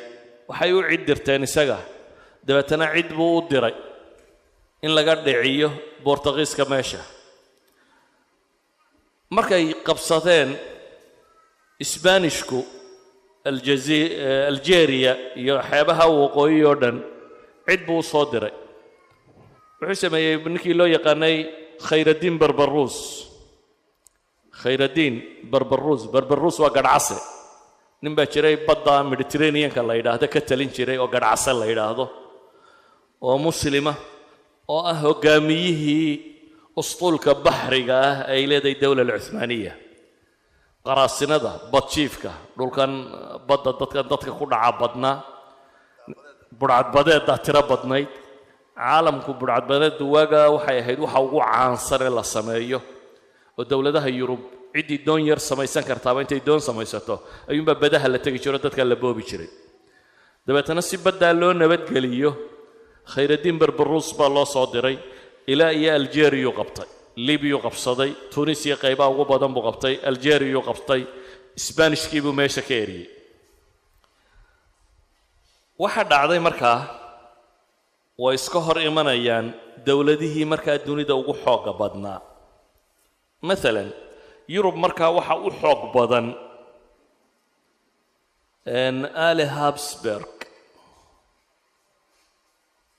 waxay u cidirteen isaga dabeetana cid buu u diray in laga dhiciyo Boortaqiiska meesha markay qabsadeen Isbaanishku Algeria iyo xeebaha waqooyi oo dhan cid buu soo diray wuxuu sameeyay ninkii loo yaqaanay Khayruddin Barbaroos waa gadhcase nin baa jiray badda Mediterranean-ka la yiraahdo ka talin jiray oo gadhcase la yiraahdo oo muslima oo ah hogaamiyihii usqulka bahriga ah ay leedahay dawladda Uthmaaniya qaraasinada badjiifka dhulkan badda dadka ku dhaca badna burcadbadeed tira badnayd caalamku burcadbadeed waaga waxay ahayd waxa ugu caansan ee la sameeyo oo dawladaha Yurub cidii doon yar samaysan kartaa intay doon samaysato ayuunba badaha la tagi jiro dadka la boobi jiray dabeetana si badda loo nabad geliyo Khayruddin Barbaroos baa loo soo diray ilaa iyo Algeria qabtay Libya qabsaday Tunisia qaybaha ugu badan buu qabtay Algeria qabtay Isbaanishkii buu meesha ka eriyay waxa dhacday markaa way iska hor imanayaan dawladihii markaa dunida ugu xoog badnaa مثلا يوروب markaa waxa u xoog badan آل هابسبرغ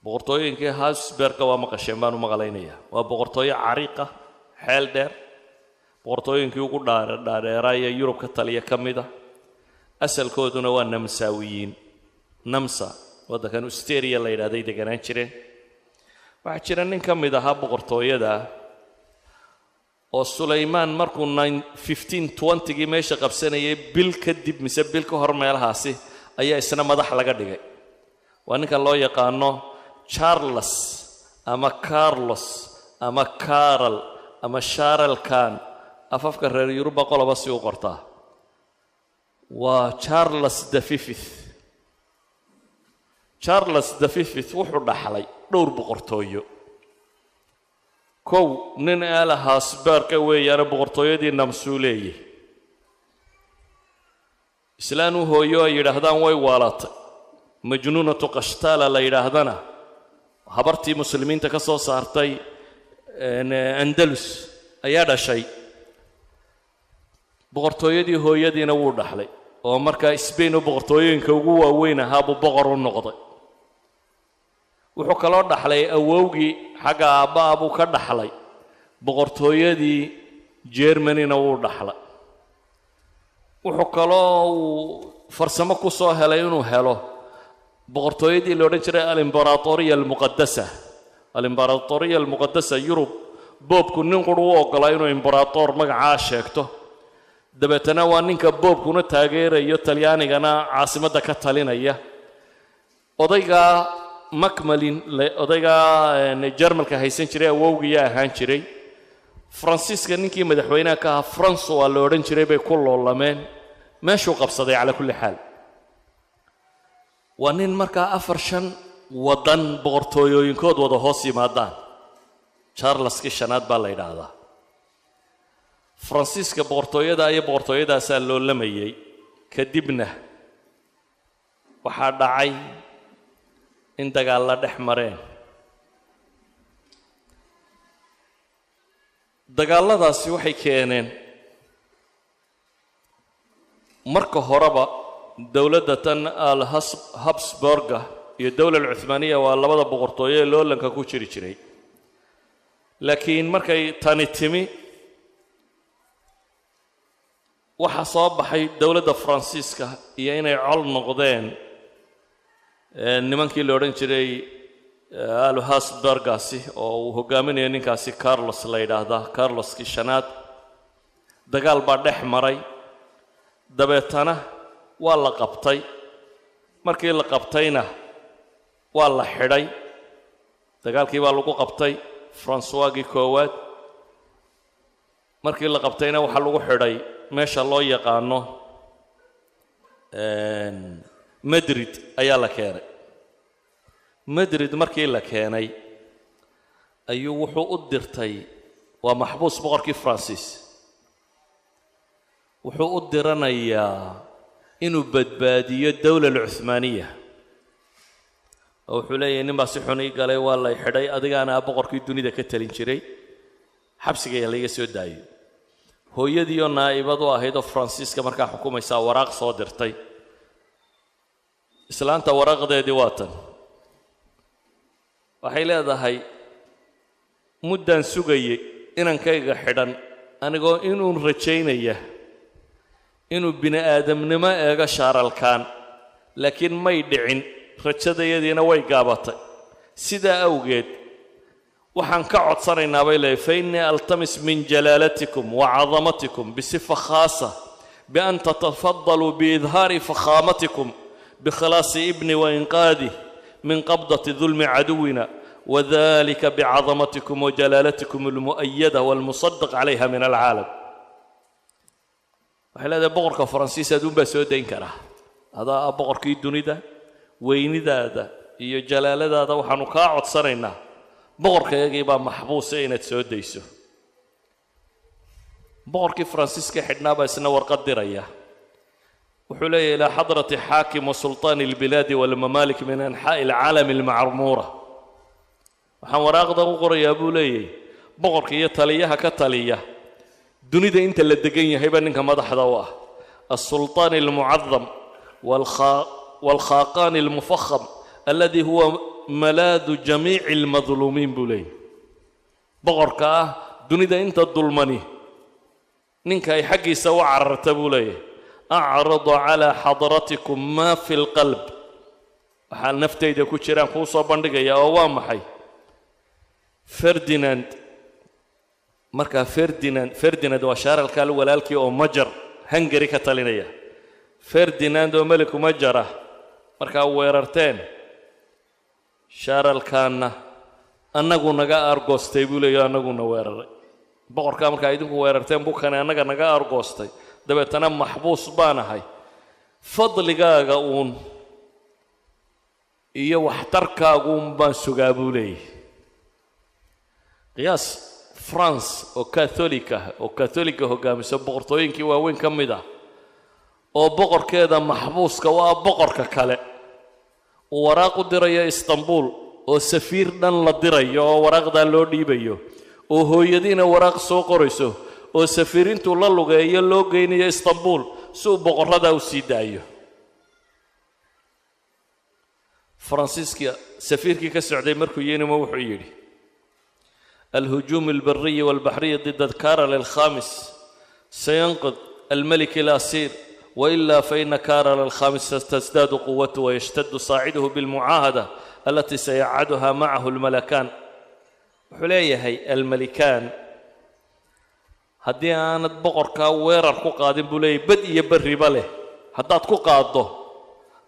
boqortooyinkii Habsburg waa maqasheen baan u maqlaynaya waa boqortooyo cariiqa xeel dheer boqortooyinkii ugu dheeraayay Yurub ka taliya kamida asalkooduna waa namsaawiyiin namsa wadankan Australia la yiraahdo deganaan jireen waxa jira nin kamid ah boqortooyada oo Sulaymaan markuu 1520 meesha qabsanayay bil kadib mise bil ka hor meelahaasi ayaa isna madax laga dhigay waa ninka loo yaqaano Charles ama Carlos ama Carl ama Charles Khan afafka reer Yurub qolaba si u qortaa waa Charles the Fifth wuxuu dhaxlay dhowr boqortooyo kow nin Habsburg weeyaan boqortooyadii namsuuleeyay islaanu hooyo ay yidhaahdaan way waalatay majnuunatu qashtaala la yidhaahdana habartii muslimiinta ka soo saartay andalus ayaa dhashay boqortooyadii hooyadiina wuu dhaxlay oo markaa Spain oo boqortooyinka ugu waaweyn ahaa buu boqor u noqday wuxuu kaloo dhaxlay awowgii xagga aabbaha buu ka dhaxlay boqortooyadii Germany-na wuu dhaxlay wuxuu kaloo farsamo ku soo helay inuu helo boqortooyadii la odhan jiray al-Imbaraatoriya al-Muqaddasa al-Imbaraatoriya al-Muqaddasa Yurub boobku nin quru u ogolaa inuu imbaraator magacaa sheegto dabeetana waa ninka boobkuna taageerayo talyaanigana caasimadda ka talinaya odayga Macmillan odayga Jarmalka haysan jiray awowgiya ahaan jiray Francisca ninkii madaxweynaha ka ahaa Francois la odhan jiray bay ku loolameen meeshuu qabsaday cala kulli xaal waa nin markaa 4-5 wadan boqortooyooyinkood wada hoos yimaadaan Charleski shanaad baa la yidhaahdaa Francisca boqortooyada iyo boqortooyadaasaa loo lamayay kadibna waxaa dhacay in dagaal la dhex mareen dagaaladaasi waxay keeneen marka horeba dawladda tan al-Habsburga iyo dawlad al-Uthmaniya waa labada boqortooyo ee loolanka ku jiri jiray laakiin markay tani timi waxa soo baxay dawladda Faransiiska iyo inay col noqdeen nimankii la odhan jiray al-Habsburgaasi oo uu hogaaminayo ninkaasi Carlos la yidhaahdaa Carloski shanaad dagaal baa dhex maray dabeetana waa la qabtay markii la qabtayna waa la xidhay dagaalkii baa lagu qabtay François-gii koowaad markii la qabtayna waxa lagu xidhay meesha loo yaqaano Madrid ayaa la keenay Madrid markii la keenay ayuu wuxuu u dirtay waa maxbuus boqorkii Francis wuxuu u diranayaa inuu badbaadiyo dawladda Uthmaniya oo wuxuu leeyahay nin baa si xun ii galay waa la xidhay adigaana boqorkii dunida ka talin jiray xabsiga laga soo daayay hooyadii oo naa'ibad u ahayd oo Francisca markaa xukumaysa waraaq soo dirtay islaanta waraaqdeedii waa tan waxay leedahay muddan sugayay inankayga xidhan anigoo inuu rajaynaya inuu bini aadamnimo eega shaaralkaan laakiin may dhicin rajadayadiina way gaabatay sidaa awgeed waxaan ka codsanaynaa bay leeyahay fa innii altamis min jalaalatikum wa cadamatikum bisifa khaasa bian tatafadaluu biidhaari fakhaamatikum bikhalaasi ibni wa inqaadih من قبضة ظلم عدونا وذلك بعظمتكم وجلالتكم المؤيدة والمصدق عليها من العالم هذا بقرك فرنسيسا دون بسودين كره هذا بقرك الدنيا ده وين ده هي جلالة ده وحنوكا عطسرنا بقرك يجيبا محبوسين تسوديسو بقرك فرنسيسكا حدنا بس نور قدر اياه وحلي إلى حضرة حاكم وسلطان البلاد والممالك من أنحاء العالم المعمورة وحن وراغدا وقري يا أبو لي بقرك يتليها كتليه دنيا أنت اللي تدقيني هيبا إنك ما ضحضواه السلطان المعظم والخاقان المفخم الذي هو ملاذ جميع المظلومين بولي بقرك دنيا أنت الظلماني نينك أي حقي سوى عرت بولي أعرض على حضرتكم ما في القلب حال نفتي دا كوشيران خوصا بندقيا يا أوام حي فرديناند مركا فرديناند وشار الكال ولالكي أو مجر هنجري كتالينيا فرديناند وملك مجرة مركا ويررتين شار الكان أنغو نغا أرغوستي بولي أنغو نويرر بقر كامركا يدنكو ويررتين بوكاني أنغا نغا أرغوستي dabeetana maxbuus baan ahay fadligaaga uun iyo waxtarkaagu uun baan sugaa buu leeyahay qiyaas France oo katolika hogaamisa boqortooyinkii waaweyn ka mid ah oo boqorkeeda maxbuuska waa boqorka kale uu waraaq u dirayo Istanbul oo safiir dhan la dirayo oo waraaqda loo dhiibayo oo hooyadiina waraaq soo qorayso oo safiirintu la lugeeyo loo geynayo Istanbul si uu boqorada u sii daayo فرانسيسكا سفيركي كسعودي مركو ينمو وحيري الهجوم البري والبحري ضد كارل الخامس سينقذ الملك الأسير وإلا فإن كارل الخامس ستزداد قوته ويشتد صاعده بالمعاهدة التي سيعدها معه الملكان حليه هي الملكان هدي أنا بقر كوير كو قادم بولي بدي يبري بله هدات كو قاده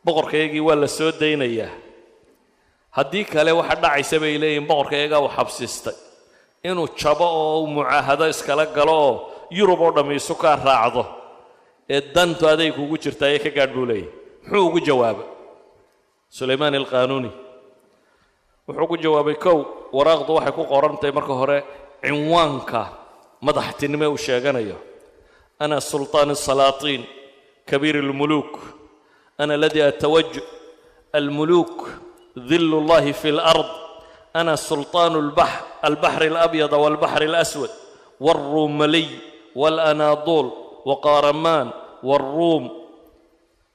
بقر كيجي ولا سود دينيه haddii kale waxa dhacaysa bay leeyeen boqorkayga uu xabsistay inuu jabo oo mucaahado iskala galo oo Yurub oo dhamayso ka raacdo ee dantu aday kugu jirtay ka gaadhulay wuxuu ugu jawaabay Sulaymaan al-Qanuni wuxuu ugu jawaabay kow waraaqdu waxay ku qorantay marka hore cinwaanka madaxtinimo uu sheeganayo ana sultaan as-salaatin kabir al-muluk ana alladhi atawajj al-muluk ظل الله في الأرض أنا سلطان البحر الأبيض والبحر الأسود والروملي والأناضول وقارمان والروم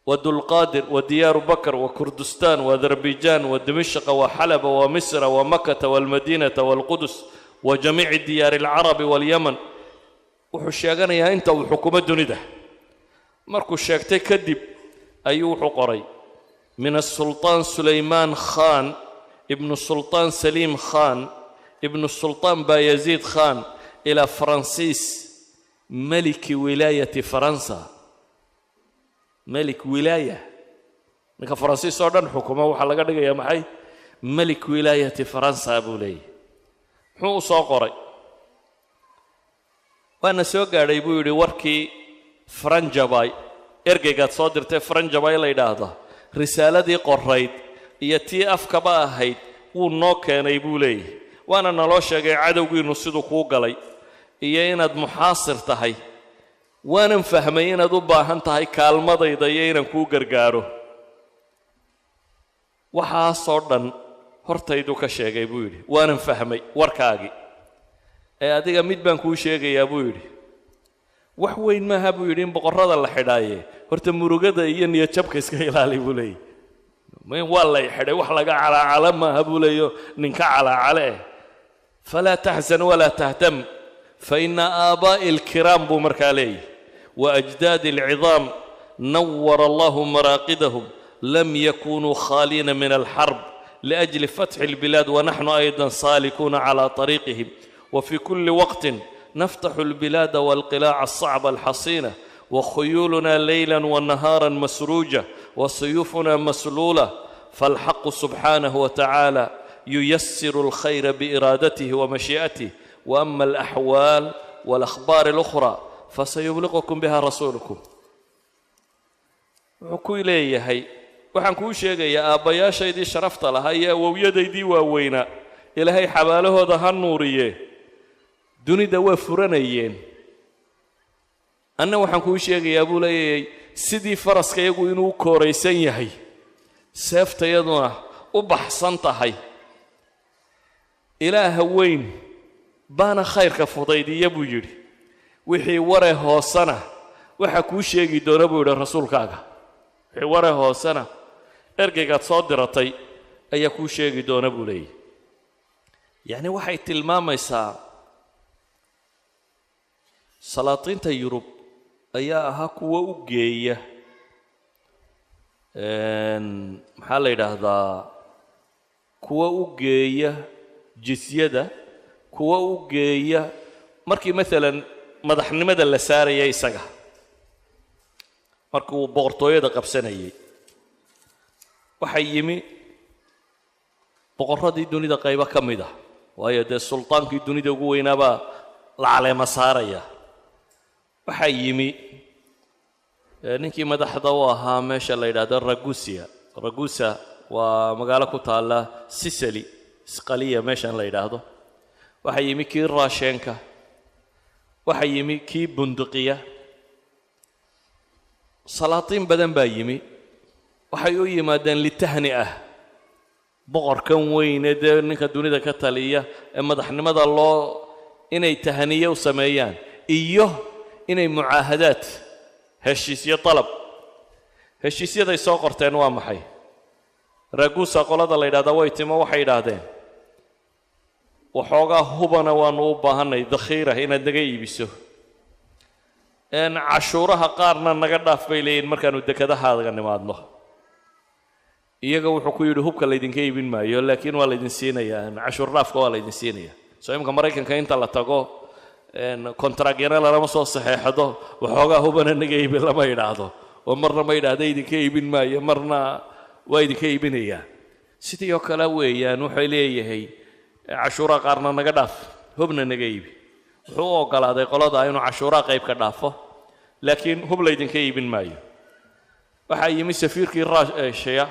ودلقادر وديار بكر وكردستان وأذربيجان ودمشق وحلب ومصر ومكة والمدينة والقدس وجميع ديار العرب واليمن وحشيغانا يا أنت وحكومة دونيده مركو الشاكتي كدب أيوح قري من السلطان سليمان خان ابن السلطان سليم خان ابن السلطان بايزيد خان إلى فرانسيس ملك ولاية فرنسا ملك ولاية نك فرانسيس أردن حكومة وحلقة دقيقة يا معي ملك ولاية فرنسا أبو لي هو صقري وأنا سوق على يبوي وركي فرنجباي إرجعت صادرته فرنجباي لا يداهده رسالتي قريت يتي أفكبا هيد ونوكان يبولي وأنا نلاشق عدوي نصيدو كوغلي إيانا محاصر تهي وأنا مفهمين دباهن تهي كالمضى يدينا كوغرغارو وحاصردن هرتيدو كشيغ يبولي وأنا مفهمي وركاغي أديك ميدبان كو شيغ يبولي وحوين ما هبو يرين بقرادة الحداية horta murugada iyo niyad jabka iska ilaali bulay ma wallahi xidhay wax laga calama habulayo ninka calacale fala tahzan wala tahtam fa inna aaba'i al-kiram bu markalay wa ajdad al-'idham nawwara Allah maraqidahum lam yakunu khalina min al-harb لأجل فتح البلاد ونحن أيضا سالكون على طريقهم وفي كل وقت نفتح البلاد والقلاع الصعبة الحصينة وخيولنا ليلا ونهارا مسروجة وسيوفنا مسلولة فالحق سبحانه وتعالى ييسر الخير بإرادته ومشيئته وأما الأحوال والأخبار الأخرى فسيبلغكم بها رسولكم وكو إليه هي waxaan kuu sheegayaa aabayaashaydii sharafta lahaa iyo awowiyadaydii waaweynaa ilaahay xabaalahooda ha nuuriye dunida waa furanayeen anna waxaan kuu sheegayaa buu leeyahay sidii faraska iyagu inuu kooraysan yahay seeftayaduna u baxsan tahay ilaaha weyn baana khayrka fudaydiya buu yidhi wixii ware hoosana waxa kuu sheegi doona buu yidhi rasuulkaaga wixii ware hoosana ergeygaad soo diratay ayaa kuu sheegi doona buu leeyahy yacni waxay tilmaamaysaa salaatiinta yurub ayaa ahaa kuwa u geeya maxaa la yidhaahdaa kuwa u geeya jisyada kuwa u geeya markii maalan madaxnimada la saaraya isaga markii uu boqortooyada qabsanayay waxay yimi boqorradii dunida qaybo ka mid ah waayo dee sultaankii dunida ugu weynaabaa la caleema saaraya waxaa yimi ninkii madaxda u ahaa meesha la yidhaahdo ragusa waa magaalo ku taalla sicily isqaliya meeshan la yidhaahdo waxaa yimi kii raasheenka waxaa yimi kii bunduqiya salaatiin badan baa yimi waxay u yimaadeen litahni'ah boqorkan weyn ee ninka dunida ka taliya ee madaxnimada loo inay tahniye u sameeyaan iyo inay mucaahadaad heshiisyo talab heshiisyaday soo qorteen waa maxay raaguusa qolada la yidhahdaa way timo waxay yidhaahdeen waxoogaa hubana waanu u baahanay dakhiira inaad naga iibiso cashuuraha qaarna naga dhaaf bay leeyihin markaanu dekedahaaga nimaadno iyaga wuxuu ku yidhi hubka laydinka iibin maayo laakiin waa laydin siinayaa cashuur dhaafka waa laydin siinayaa soo imika maraykanka inta la tago kontragyana lama soo saxeexdo waxoogaa hubana naga iibin lama yidhaahdo oo marna ma yidhaahda idinka iibin maayo marna waa idinka iibinayaa sidii oo kale weeyaan waxay leeyahay cashuuraha qaarna naga dhaaf hubna naga iibi wuxuu u ogolaaday qolada inuu cashuuraha qayb ka dhaafo laakiin hub laydinka iibin maayo waxaa yimi safiirkii raashiya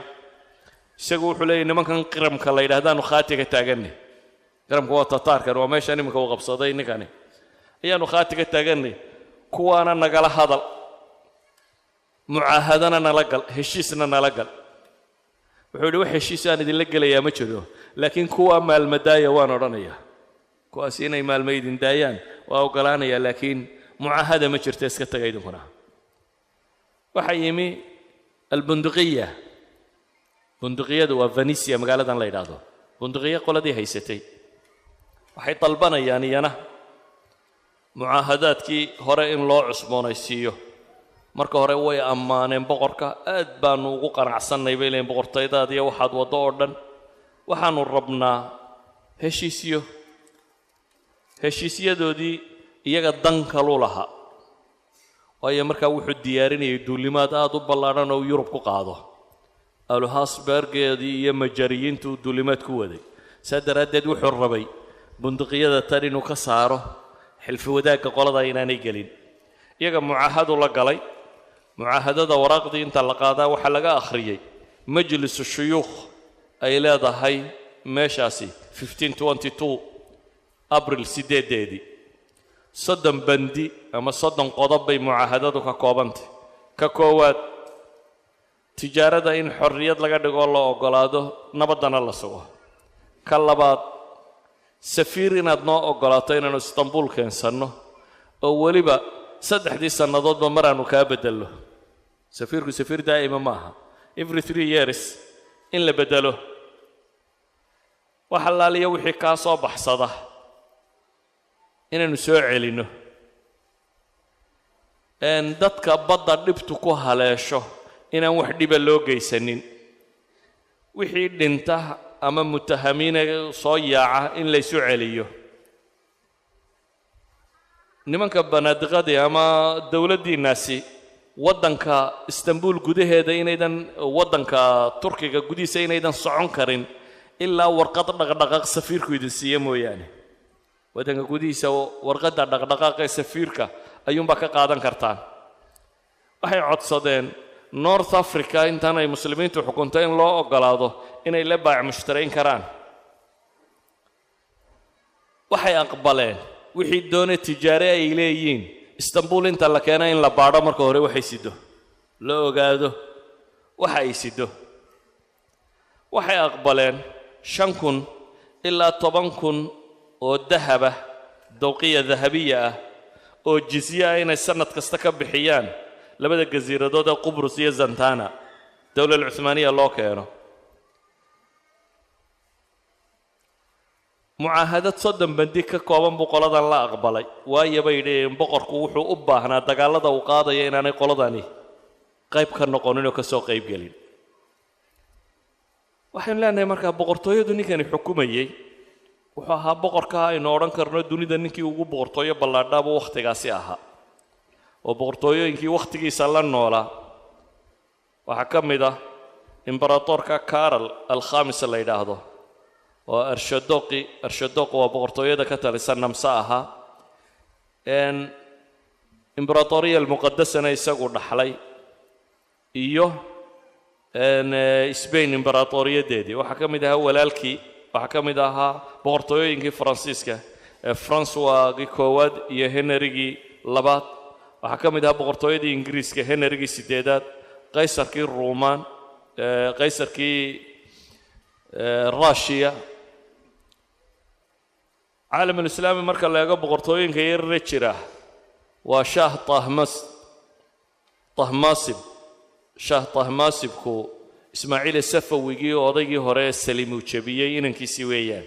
isagu wuxuu leeyahay nimankan qiramka la yidhaahdaanu khaati ka taaganay qiramka waa tataarkan waa meeshan iminka uu qabsaday ninkani ayaanu khaati ka taaganay kuwaana nagala hadal mucaahadana nala gal heshiisna nala gal wuxuu yidhi wax heshiis aan idinla gelayaa ma jiro laakiin kuwa maalmadaaya waan odhanayaa kuwaas inay maalmo idin daayaan waa ogolaanayaa laakiin mucaahada ma jirta iska taga idinkuna waxaa yimi albunduqiya bunduqiyadu waa venisia magaaladan la yidhaahdo bunduqiya qoladii haysatay waxay dalbanayaan iyana mucaahadaadkii hore in loo cusboonaysiiyo marka hore way ammaaneen boqorka aad baanu ugu qanacsannay bay leeyiin boqortaydaada iyo waxaad waddo oo dhan waxaanu rabnaa heshiisyadoodii iyaga dan kalu lahaa waayo markaa wuxuu diyaarinayay duulimaad aad u ballaadhan oo yurub ku qaado aluhasbergeedii iyo majariyiintu uu duulimaad ku waday saa daraaddeed wuxuu rabay bunduqiyada tan inuu ka saaro xilfi wadaagga qolada inaanay gelin iyaga mucaahadu la galay mucaahadada waraaqdii inta la qaadaa waxaa laga akhriyey majlisu shuyuukh ay leedahay meeshaasi 1522 abril 8 soddon bandi ama soddon qodob bay mucaahadadu ka koobantay ka koowaad tijaarada in xorriyad laga dhigo loo ogolaado nabaddana la sugo ka labaad safiir inaad noo ogolaato inaanu istanbul keensanno oo weliba 3 sannadoodba maraanu kaa bedelo safiirku safiir daa'ima maaha every 3 years in la bedelo waxa laaliya wixii kaa soo baxsada inaanu soo celino dadka badda dhibtu ku haleesho inaan wax dhiba loo geysanin wixii dhinta ama mutahamiina soo yaaca in la isu celiyo nimanka banaadiqadii ama dawladdiinaasi waddanka istanbul gudaheeda inaydan waddanka turkiga gudihiisa inaydan socon karin ilaa warqad dhaqdhaqaaq safiirku idin siiya mooyaane waddanka gudihiisa warqadda dhaqdhaqaaqa ee safiirka ayuunbaa ka qaadan kartaan waxay codsadeen north africa intaan ay muslimiintu xukunto in loo ogolaado inay la baac mushtarayn karaan waxay aqbaleen wixii doonay tijaare ay leeyihiin istanbul inta la keena in la baadho marka hore waxay sido la ogaado waxa ay sido waxay aqbaleen 5,000 ilaa 10,000 oo dahaba dawqiya dahabiya ah oo jizya inay sanad kasta ka bixiyaan labada jasiiradood ee Qubrus iyo Zantana dawladda Uthmaniya loo keeno mucaahadad soddon bandi ka kooban buu qoladan la aqbalay waayo bay dheen boqorku wuxuu u baahnaa dagaalada uu qaadayo inaanay qoladani qayb ka noqonin oo ka soo qayb gelin waxaan leenahay markaa boqortooyadu ninkani xukumayay wuxuu ahaa boqorka aynu odhan karno dunida ninkii ugu boqortooyo ballaadhaaba wakhtigaasi ahaa oo boqortooyooyinkii wakhtigiisa la noolaa waxaa ka mid ah imbaratorka Karol al-Khamis la yidhaahdo oo arshadoq waa boqortooyada ka talisan namsa ahaa imbaratoriya almuqaddasana isagu dhaxlay iyo Spain imbaratoriyadeedii waxaa ka mid ahaa walaalkii waxaa ka mid ahaa boqortooyooyinkii Faransiiska François koowaad iyo Henrygii labaad waxaa ka mid ahaa boqortooyadii ingiriiska henrigii sideedaad qaysarkii ruumaan qaysarkii rushiya caalamulislaami marka la eego boqortooyinka yarare jira waa shaah طهماسب shaah طهماسبku ismaaciil safawigii oo odaygii hore saliim uu jabiyay inankiisii weeyaan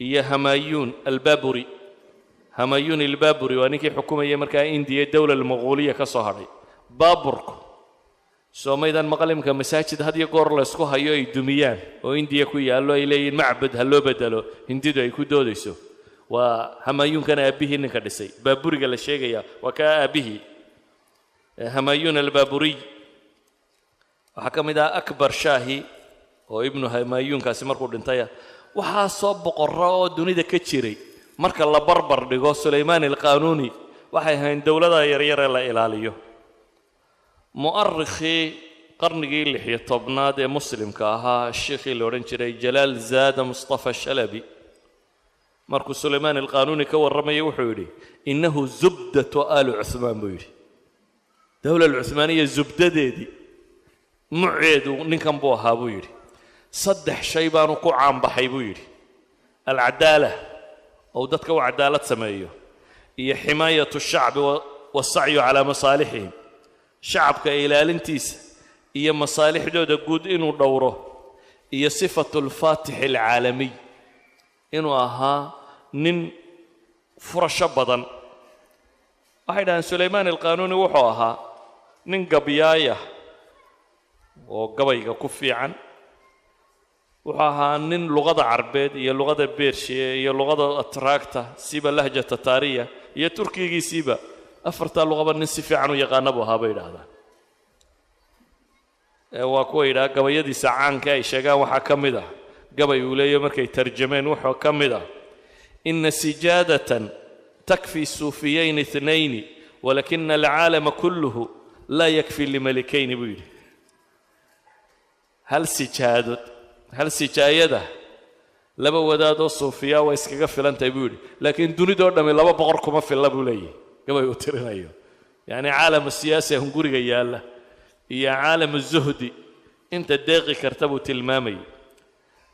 iyo hamayun albaburi waa ninkii xukumayay markaa indiya dawla almaghuuliya ka soo hadhay baaburku soomaydan maqalimka masaajid had iyo goor la isku hayo ay dumiyaan oo indiya ku yaallo ay leeyihiin macbad ha loo bedelo hindidu ay ku doodayso waa hamayunkana aabbihii ninka dhisay baaburiga la sheegaya waa kaa aabbihii hamayun albaburiy waxaa ka mid ah akbar shaahi oo ibnu hamayunkaasi markuu dhintaya waxaa soo boqorro oo dunida ka jiray marka la barbar dhigo sulaymaan alqaanuuni waxay ahayn dowlada yaryar ee la ilaaliyo mu'arrikhii qarnigii 16aad ee muslimka ahaa sheekhii la odhan jiray jalaal zaada mustafa shalabi markuu sulaymaan alqaanuuni ka warramayay wuxuu yidhi innahu zubdatu aalu cuhmaan buu yidhi dowla alcuhmaaniya zubdadeedii muceedu ninkan buu ahaa buu yidhi 3 shay baanu ku caanbaxay buu yidhi alcadaala oo dadka uu cadaalad sameeyo iyo ximaayatu shacbi wasacyu calaa masaalixihim shacabka ilaalintiisa iyo masaalixdooda guud inuu dhowro iyo sifatu lfaatixi alcaalamiy inuu ahaa nin furasho badan waxay dhahaan sulaymaan alqaanuuni wuxuu ahaa nin gabyaaya oo gabayga ku fiican wuxuu ahaa nin luqada carbeed iyo luqada beershiya iyo luqada atraagta siba lahja tataariya iyo turkigiisiiba afartaa luqaba nin si fiican u yaqaana buu ahaa bay yidhaahdaan waa kuwa yidhaha gabayadiisa caanka ay sheegaan waxaa ka mid ah gabay uu leeyahy markay tarjameen wuxuu ka mid ah ina sijaadatan takfi suufiyayn 2 walakina alcaalama kulluhu laa yakfi limalikayni buu yidhi hal sijaayada laba wadaadoo suufiya waa iskaga filantahay buu yidhi laakiin dunidoo dhammi 2 boqor kuma filla buu leeyahy gabay uu tirinayo yacni caalamu siyaasi hunguriga yaalla iyo caalamu zuhdi inta deeqi karta buu tilmaamayay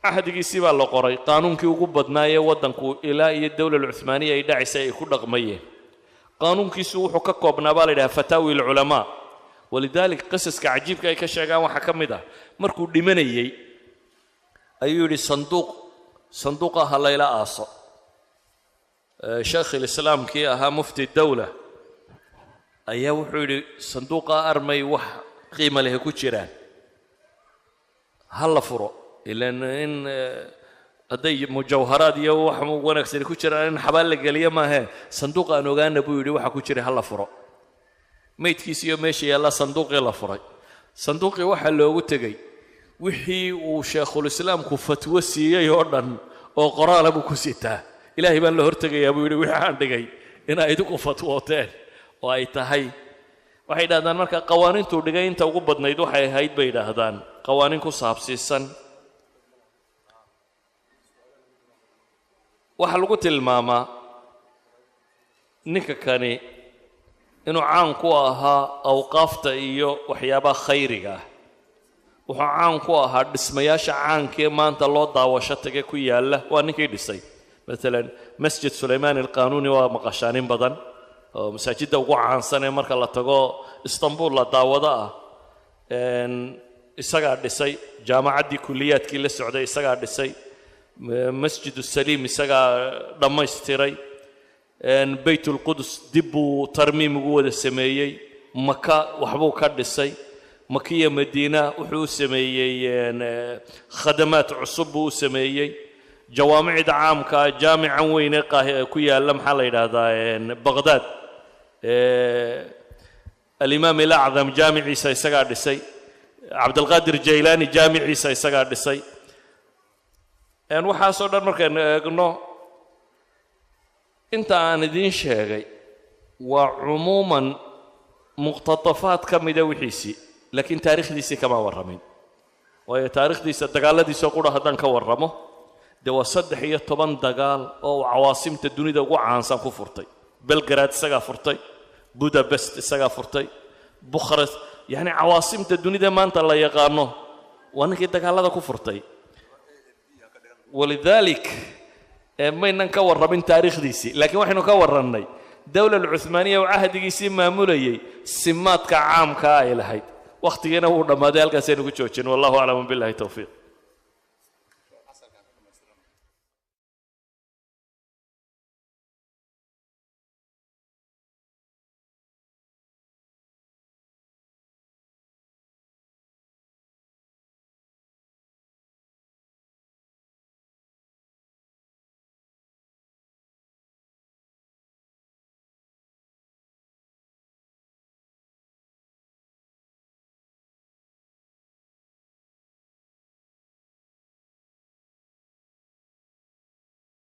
cahdigiisii baa la qoray qaanuunkii ugu badnaayee waddanku ilaa iyo dowla alcuhmaaniya ay dhacaysay ay ku dhaqmayeen qaanuunkiisu wuxuu ka koobnaa baa la yidhaha fataawi alculamaa walidaalik qisaska cajiibka ay ka sheegaan waxaa ka mid ah markuu dhimanayey ayuu yidhi sanduuqa ha layla aaso sheekh alislaamkii ahaa mufti dawla ayaa wuxuu yidhi sanduuqa armay wax qiimo leh ku jiraan ha la furo ilaan in hadday mujawharaad iyo wax wanaagsan ku jiraan in xabaal la geliyo maahe sanduuqa aan ogaana buu yidhi waxa ku jira ha la furo maydkiisi iyo meesha yaalla sanduuqii la furay sanduuqii waxaa loogu tegey wixii uu sheekhulislaamku fatwo siiyey oo dhan oo qoraala buu ku sitaa ilaahay baan la hortegayaa buu yidhi wixii aan dhigay inaa idinku fatwooteen oo ay tahay waxay yidhahdaan marka qawaaniintuu dhigay inta ugu badnayd waxay ahayd bay yidhaahdaan qawaaniin ku saabsiisan waxaa lagu tilmaamaa ninka kani inuu caan ku ahaa awqaafta iyo waxyaabaha khayriga ah wuxuu caan ku ahaa dhismayaasha caankee maanta loo daawasho tage ku yaalla waa ninkii dhisay maalan masjid sulaymaan alqaanuuni waa maqashaanin badan oo masaajidda ugu caansan ee marka la tago istanbul la daawado ah isagaa dhisay jaamacaddii kulliyaadkii la socday isagaa dhisay masjid saliim isagaa dhammaystiray bayt ulqudus dib buu tarmiim ugu wada sameeyey maka waxbuu ka dhisay makiya madiina wuxuu u sameeyey khadamaad cusub buu u sameeyey jawaamicda caamka jaamican weyne ku yaalla maxaa la yidhaahdaa baqdaad alimaam alacdam jaamiciisa isagaa dhisay cabdilqaadir jaylaani jaamiciisa isagaa dhisay waxaasoo dhan markaynu eegno inta aan idiin sheegay waa cumuuman muqtadafaad ka mida wixiisii laakiin taariikhdiisii kama warramin waayo taariikhdiisa dagaalladiisoo qudha haddaan ka warramo dee waa 13 dagaal oo uu cawaasimta dunida ugu caansan ku furtay belgrad isagaa furtay budapest isagaa furtay bucharest yani cawaasimta dunida maanta la yaqaano waa ninkii dagaalada ku furtay walidalik maynan ka warramin taariikhdiisii laakiin waxaynu ka warrannay dawla alcuthmaaniya oo cahdigiisii maamulayay simaadka caamka ay lahayd wakhtigiina wuu dhammaaday halkaasaynu ku joojin wallahu aclam billahi tawfiiq